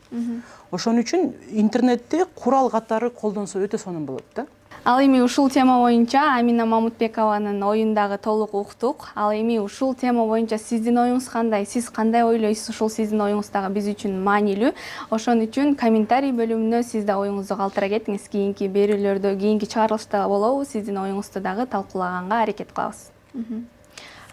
Ошон үчүн интернетти курал катары колдонсо өтө сонун болот да. Ал эми ушул тема боюнча Амина Мамутбекованын оюн дагы толук уктук. Ал эми ушул тема боюнча сиздин оюңуз кандай? Сиз кандай ойлойсуз? Ушул сиздин оюңуз дагы биз үчүн маанилүү. Ошон үчүн комментарий бөлүмүнө сиз да оюңузду калтыра кетиңиз. Кийинки берүүлөрдө, кийинки чыгарылышта болобу, сиздин оюңузду дагы талкуулаганга аракет кылабыз.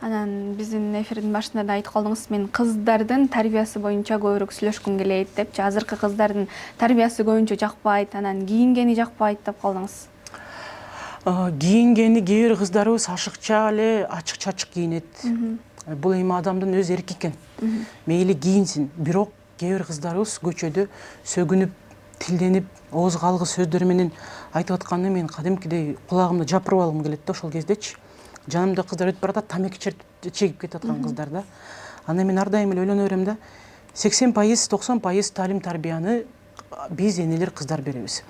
Анан биздин эфирдин башында да айтып калдыңыз, мен кыздардын тарбиясы боюнча көбүрөөк сүйлөшкүм келет депчи. Азыркы кыздардын тарбиясы көбүнчө жакпайт, анан кийингени жакпайт деп калдыңыз. Кийингени кээ бир кыздарыбыз ашыкча эле ачык-чачык кийинет. Бул эми адамдын өз эрки экен. Мейли кийинсин, бирок кээ бир кыздарыбыз көчөдө сөгүнүп, тилденип, оозго алгыс сөздөр менен айтып атканды мен кадимкидей кулагымды жапырып алгым келет да ошол кездечи. Жанымда кыздар өтүп баратат, тамеки чегип кетип аткан кыздар да. Анда мен ар дайым эле ойлоно берем да, 80%, 90% талим тарбияны биз энелер кыздар беребиз.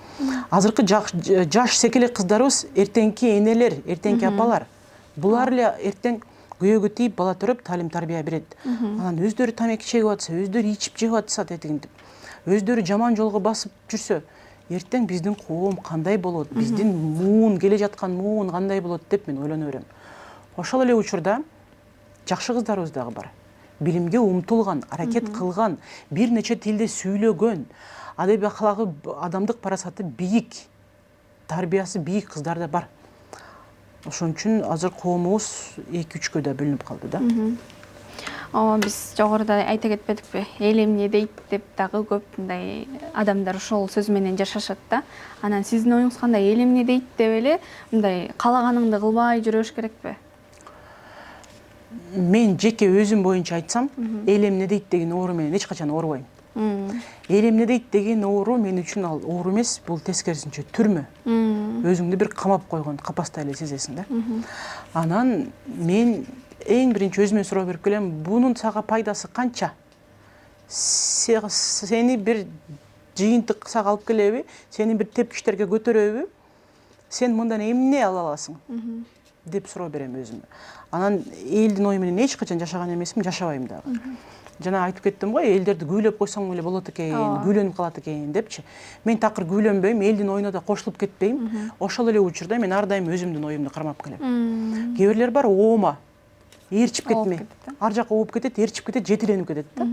Азыркы жаш секелек кыздарыбыз эртеңки энелер, эртеңки апалар. Булар эле эртең күйөөгө тийип, бала төрөп, талим тарбия берет. Анан өздөрү тамеки чегип атса, өздөрү ичип жеп атса тетигинтип, өздөрү жаман жолго басып жүрсө, эртең биздин коом кандай болот, биздин муун келе жаткан муун кандай болот деп мен ойлоно берем. Ошол эле учурда жакшы кыздарыбыз дагы бар. Билимге умтулган, аракет кылган, бир нече тилде сүйлөгөн, адеби аклагы, адамдык парасаты бийик, тарбиясы бийик кыздар да бар. Ошон үчүн азыр коомубуз 2-3кө да бөлүнүп калды да. Биз жогоруда айта кетпедикпи? Эл эмне дейт деп дагы көп мындай адамдар ошол сөз менен жашашат да. Анан сиздин оюңуз кандай? Эл эмне дейт деп эле мындай каалаганыңды кылбай жүрөш керекпи? Мен жеке өзүм боюнча айтсам, эл эмне дейт деген оору менен эч качан оорубайм. Эл эмне дейт деген оору мен үчүн ал оору эмес, бул тескерисинче түрмө. Өзүңдү бир камап койгон, капастай эле сезесиң да. Анан мен эң биринчи өзүмө суроо берип келем, бунун сага пайдасы канча? Сени бир жыйынтык сага алып келеби? Сени бир тепкичтерге көтөрөбү? Сен мындан эмне ала аласың? Деп суроо берем өзүмө. Анан элдин ою менен эч качан жашаган эмесмин, жашабайм дагы. жана айтып кеттим го, элдерди күүлөп койсоң эле болот экен, күүлөнүп калат экен депчи. Мен такыр күүлөнбөйм, элдин оюна да кошулуп кетпейм. Ошол эле учурда мен ар дайым өзүмдүн оюмду кармап келем. Кээ бирлер бар оома, ээрчип кетме. Ар жака ооп кетет, ээрчип кетет, жетиленип кетет да.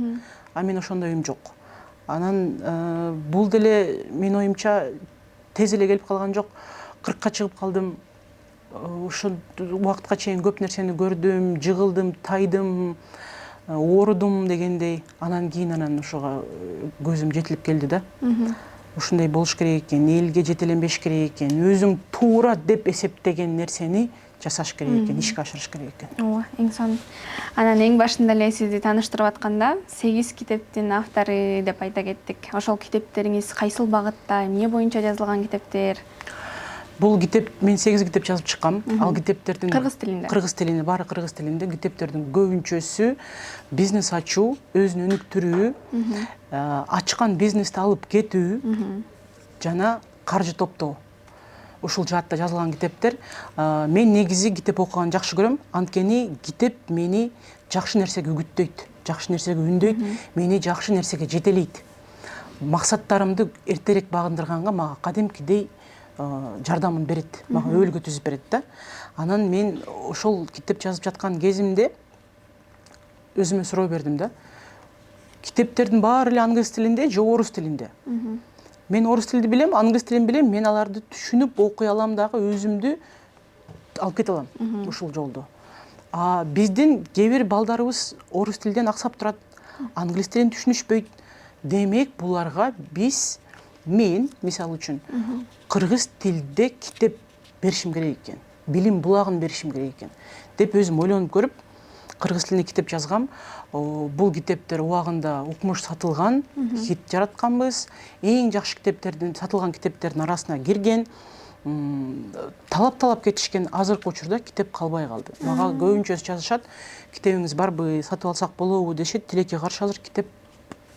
А мен ошондой оюм жок. Анан бул деле менин оюмча тез эле келип калган жок. 40ка чыгып калдым. Ошол убакытка чейин көп нерсени көрдүм, жыгылдым, тайдым, оорудум дегендей. Анан кийин ошого көзүм жетилип келди да. Ушундай болуш керек экен, элге жетеленбеш керек экен, өзүң туура деп эсептеген нерсени жасаш керек экен, ишке ашырыш керек экен. Ооба, эң сонун. Анан эң башында эле сизди тааныштырып атканда 8 китептин автору деп айта кеттик. Ошол китептериңиз кайсыл багытта, эмне боюнча жазылган китептер? Бул китеп, мен 8 китеп жазып чыккам. Ал китептердин Кыргыз тилинде. Кыргыз тилинде, баары кыргыз тилинде. Китептердин көбүнчөсү бизнес ачуу, өзүн өнүктүрүү, ачкан бизнести алып кетүү жана каржы топтоо. Ушул жаатта жазылган китептер. Мен негизи китеп окуганды жакшы көрөм. Анткени китеп мени жакшы нерсеге үгүттөйт, жакшы нерсеге үндөйт, мени жакшы нерсеге жетелейт. Максаттарымды эртерээк багындырганга мага кадимкидей жардамын берет, мага өбөлгө түзүп берет да. Анан мен ошол китеп жазып жаткан кезимде өзүмө суроо бердим да. Китептердин баары эле англис тилинде же орус тилинде? Мен орус тилди билем, англис тилин билем, мен аларды түшүнүп окуй алам дагы, өзүмдү алып кете алам ушул жолдо. А биздин кээ бир балдарыбыз орус тилден аксап турат, англис тилин түшүнүшпөйт. Демек буларга мен мисалы үчүн кыргыз тилде китеп беришим керек экен, билим булагын беришим керек экен деп өзүм ойлонуп көрүп, кыргыз тилинде китеп жазгам. Бул китептер убагында укмуш сатылган, хит жаратканбыз. Эң жакшы китептердин, сатылган китептердин арасына кирген. Талап кетишкен, азыркы учурда китеп калбай калды. Мага көбүнчөсү жазышат, китебиңиз барбы, сатып алсак болобу дешет. Тилекке каршы азыр китеп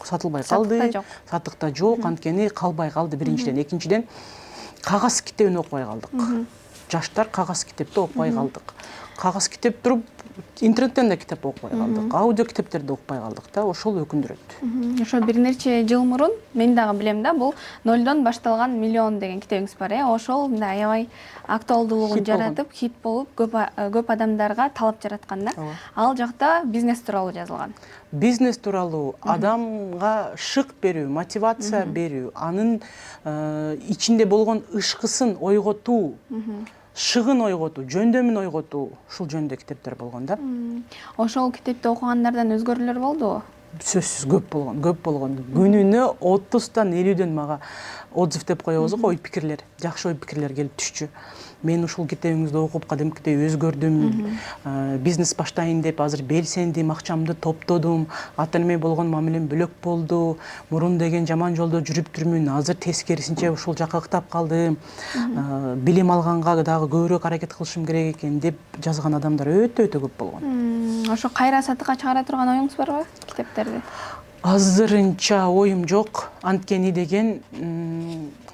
сатылбай калды. Сатыкта жок, анткени калбай калды биринчиден. Экинчиден кагаз китебин окубай калдык. Жаштар кагаз китепти окубай калдык. Кагаз китеп туруп, интернеттен да китеп окубай калдык. Аудио китептерди окубай калдык да, ошол өкүндүрөт. Ошо бир нече жыл мурун мен дагы билем да, бул нолдон башталган миллион деген китебиңиз бар, ошол мындай аябай актуалдуулугун жаратып, хит болуп, көп адамдарга талап жараткан да. Ал жакта бизнес тууралуу жазылган. Бизнес тууралуу, адамга шык берүү, мотивация берүү, анын ичинде болгон ышкысын ойготуу, шыгын ойготуу, жөндөмүн ойготуу, ушул жөнүндө китептер болгон да. Ошол китепти окугандардан өзгөрүүлөр болдубу? Сөзсүз көп болгон. Күнүнө 30-тан 50-ден мага отзыв деп коебуз го, ой пикирлер, жакшы ой пикирлер келип түшчү. Мен ушул китебиңизди окуп кадимкидей өзгөрдүм, бизнес баштайын деп азыр белсендим, акчамды топтодум, ата энеме болгон мамилем бөлөк болду, мурун деген жаман жолдо жүрүп жүрмүн, азыр тескерисинче ушул жака ыктап калдым, билим алганга дагы көбүрөөк аракет кылышым керек экен деп жазган адамдар өтө көп болгон. Ошо кайра сатыкка чыгара турган оюңуз барбы китептерди? Азырынча оюм жок, анткени деген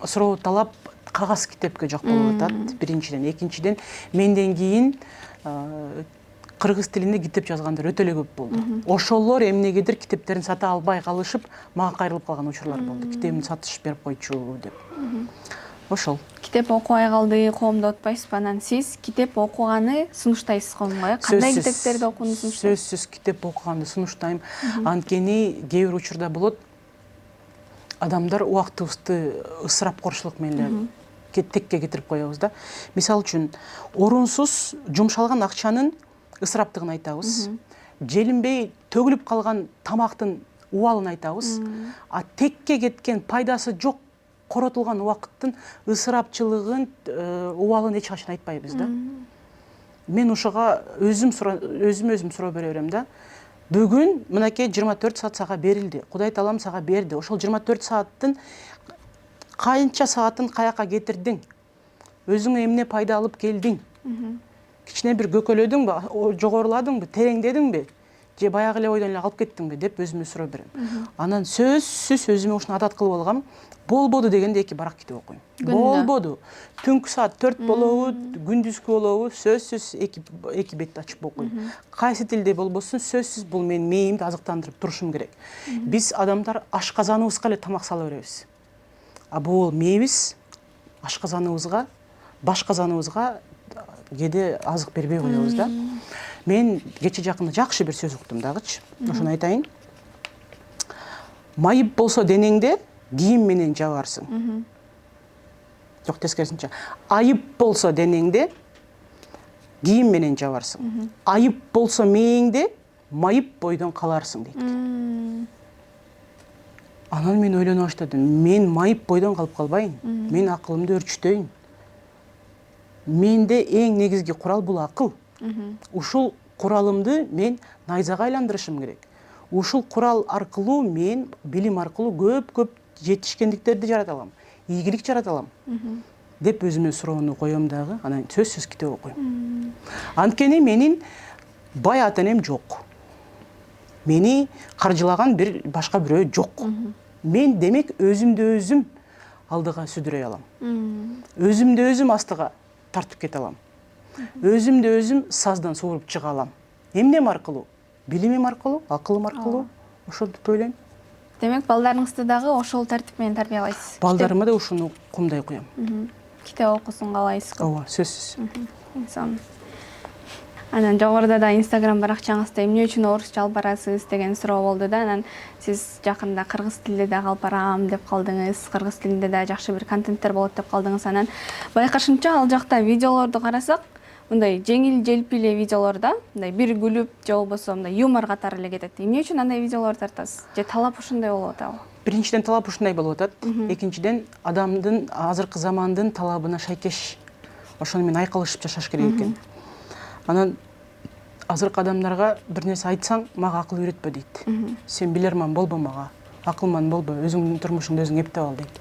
суроо талап кагаз китепке жок болуп атат, биринчиден. Экинчиден, менден кийин кыргыз тилинде китеп жазгандар өтө эле көп болду. Ошолор эмнегедир китептерин сата албай калышып, мага кайрылып калган учурлар болду. Китебимди сатыш берип койчу деп. Ошол. Китеп окубай калды, коомдо отпайсызбы? Анан сиз китеп окуганы сунуштайсыз коомго, кандай китептерди окууну сунуштайсыз? Сөзсүз китеп окуганды сунуштайм. Анткени кээ бир учурда болот, адамдар убактыбызды ысырап корушулук менен текке кетирип коебуз да. Мисалы үчүн, орунсуз жумшалган акчанын ысыраптыгын айтабыз. Желинбей төгүлүп калган тамактын убалын айтабыз. А текке кеткен, пайдасы жок коротулган убакыттын ысырапчылыгын, убалын эч качан айтпайбыз да. Мен ошого өзүм суроо бере берем да. Бүгүн мынакей 24 саат сага берилди. Кудай таалам сага берди. Ошол 24 сааттын канча саатын каяка кетирдиң? Өзүңө эмне пайда алып келдиң? Кичине бир көкөлөдүңбү, жогоруладыңбы, тереңдедиңби? же баягы эле ойдон эле калып кеттиңби деп өзүмө суроо берем. Анан сөзсүз өзүмө ушуну адат кылып алгам. Болбоду дегенде 2 барак китеп окуйм. Болбоду. Түнкү саат 4 болобу, күндүзгү болобу, сөзсүз 2 бетти ачып окуйм. Кайсы тилде болбосун сөзсүз бул менин мээнимди азыктандырып турушум керек. Биз адамдар ашказаныбызга эле тамак сала беребиз. А бул мээбиз ашказаныбызга, башказаныбызга кээде азык бербей коебуз да. Мен кече жакында жакшы бир сөз уктум дагычы. Ошону айтайын. Майып болсо денеңде кийим менен жабарсың. Жок, тескерисинче. Айып болсо денеңде кийим менен жабарсың. Айып болсо мээңде майып бойдон каларсың дейт. Анан мен ойлоно баштадым. Мен майып бойдон калып калбайын. Мен акылымды өрчүтөйүн. Менде эң негизги курал бул акыл. Ушул куралымды мен найзага айландырышым керек. Ушул курал аркылуу мен билим аркылуу көп жетишкендиктерди жарата алам, ийгилик жарата алам деп өзүмө суроону коем дагы, анан сөзсүз китеп окуйм. Анткени менин бай ата-энем жок. Мени каржылаган бир башка бирөө жок. Мен демек өзүмдү өзүм алдыга сүдүрөй алам. Өзүмдү өзүм астыга тартып кете алам. Өзүмдү өзүм саздан сууруп чыга алам. Эмнем аркылуу? Билимим аркылуу, акылым аркылуу. Ошону деп ойлойм. Демек балдарыңызды дагы ошол тартип менен тарбиялайсыз. Балдарыма да ушуну кумдай куям. Китеп окусун каалайсыз. Ооба, сөзсүз. Инсан. Анан жогоруда да Instagram баракчаңызда эмне үчүн орусча алып барасыз деген суроо болду да. Анан сиз жакында кыргыз тилинде да алып барам деп калдыңыз. Кыргыз тилинде да жакшы бир контенттер болот деп калдыңыз. Анан байкашымча ал жакта видеолорду карасак, мындай жеңил желпиле видеолорда, мындай бир күлүп же болбосо мындай юмор катары эле кетет. Эмне үчүн андай видеолор тартасыз? Же талап ушундай болуп атабы? Биринчиден талап ушундай болуп атат. Экинчиден адамдын азыркы замандын талабына шайкеш ошону менен айкалышып жашаш керек экен. Анан азыркы адамдарга бир нерсе айтсаң, мага акыл үйрөтпө дейт. Сен билерман болбо мага, акылман болбо, өзүңдүн турмушуңду өзүң эптеп ал дейт.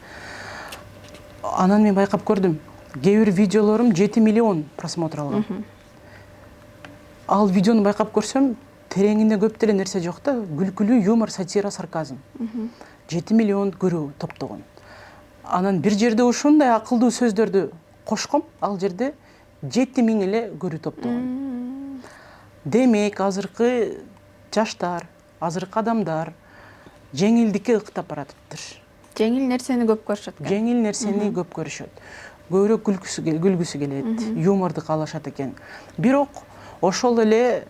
Анан мен байкап көрдүм. Кээ бир видеолорум 7 миллион просмотр алган. Ал видеону байкап көрсөм, тереңинде көп деле нерсе жок да, күлкүлүү юмор, сатира, сарказм. 7 миллион көрүү топтогон. Анан бир жерде ушундай акылдуу сөздөрдү кошком, ал жерде 7000 эле көрүү топтогон. Демек, азыркы жаштар, азыркы адамдар жеңилдикке ыктап баратыптыр. Жеңил нерсени көп көрүшөт экен. Жеңил нерсени көп көрүшөт. Көбүрөөк күлгүсү келет, юморду каалашат экен. Бирок ошол эле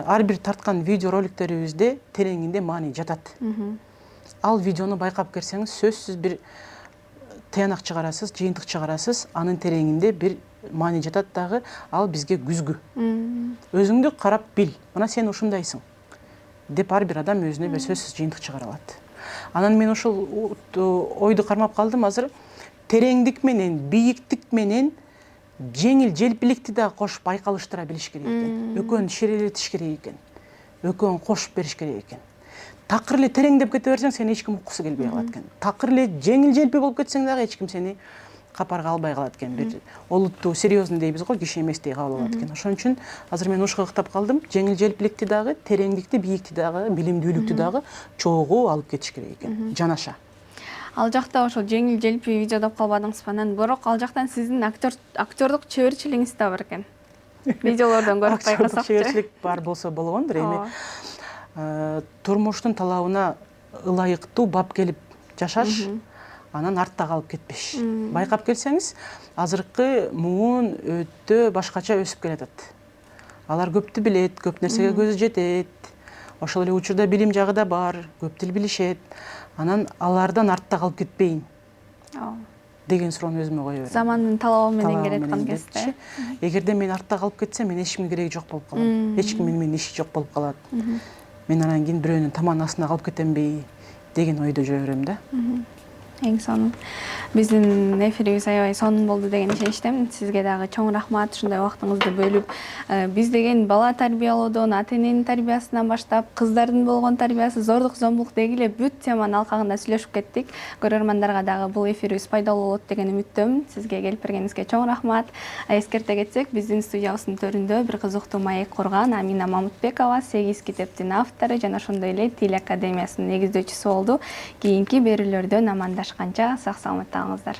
ар бир тарткан видео роликтерибизде тереңинде маани жатат. Ал видеону байкап келсеңиз, сөзсүз бир тыянак чыгарасыз, жыйынтык чыгарасыз, анын тереңинде бир маани жатат дагы, ал бизге күзгү. Өзүңдү карап бил, мына сен ушундайсың деп ар бир адам өзүнө бир сөзсүз жыйынтык чыгара алат. Анан мен ошол ойду кармап калдым азыр. Тереңдик менен, бийиктик менен жеңил желпиликти да кошуп айкалыштыра билиш керек экен. Экөөнү шерелетиш керек экен. Экөөнү кошуп бериш керек экен. Такыр эле тереңдеп кете берсең, сени эч ким уккусу келбей калат экен. Такыр эле жеңил желпи болуп кетсең дагы эч ким сени капарга албай калат экен. Бир олуттуу, серьезный дейбиз го, киши эместей кабыл алат экен. Ошон үчүн азыр мен ушуга ыктап калдым. Жеңил желпиликти дагы, тереңдикти, бийикти дагы, билимдүүлүктү дагы чогуу алып кетиш керек экен. Жанаша. Ал жакта ошол жеңил желпи видео деп калбадыңызбы? Анан бирок ал жактан сиздин актёрдук чеберчилигиңиз да бар экен. Видеолордон көрүп байкасак. Актёрдук чеберчилик бар болсо болгондур. Эми турмуштун талабына ылайыктуу бап келип жашаш, анан артта калып кетпеш. Байкап келсеңиз, азыркы муун өтө башкача өсүп келатат. Алар көптү билет, көп нерсеге көзү жетет. Ошол эле учурда билим жагы да бар, көп тил билишет. Анан алардан артта калып кетпейин деген суроону өзүмө кое берем. Замандын талабы менен келаткан кезде. Эгерде мен артта калып кетсем, мен эч кимге кереги жок болуп калам. Эч ким менен иши жок болуп калат. Мен анан кийин бирөөнүн таманын астына калып кетемби деген ойдо жүрө берем да. Эң сонун. Биздин эфирибиз аябай сонун болду деген ишеничтемин. Сизге дагы чоң рахмат ушундай убактыңызды бөлүп, биз деген бала тарбиялоодон, ата эненин тарбиясынан баштап, кыздардын болгон тарбиясы, зордук, зомбулук деги эле бүт теманын алкагында сүйлөшүп кеттик. Көрөрмандарга дагы бул эфирибиз пайдалуу болот деген үмүттөмүн. Сизге келип бергениңизге чоң рахмат. Эскерте кетсек, биздин студиябыздын төрүндө бир кызыктуу маек курган Амина Мамутбекова 8 китептин автору жана ошондой эле Тил академиясынын негиздөөчүсү болду. Кийинки берүүлөрдөн амандашканча сак саламатта калыңыздар.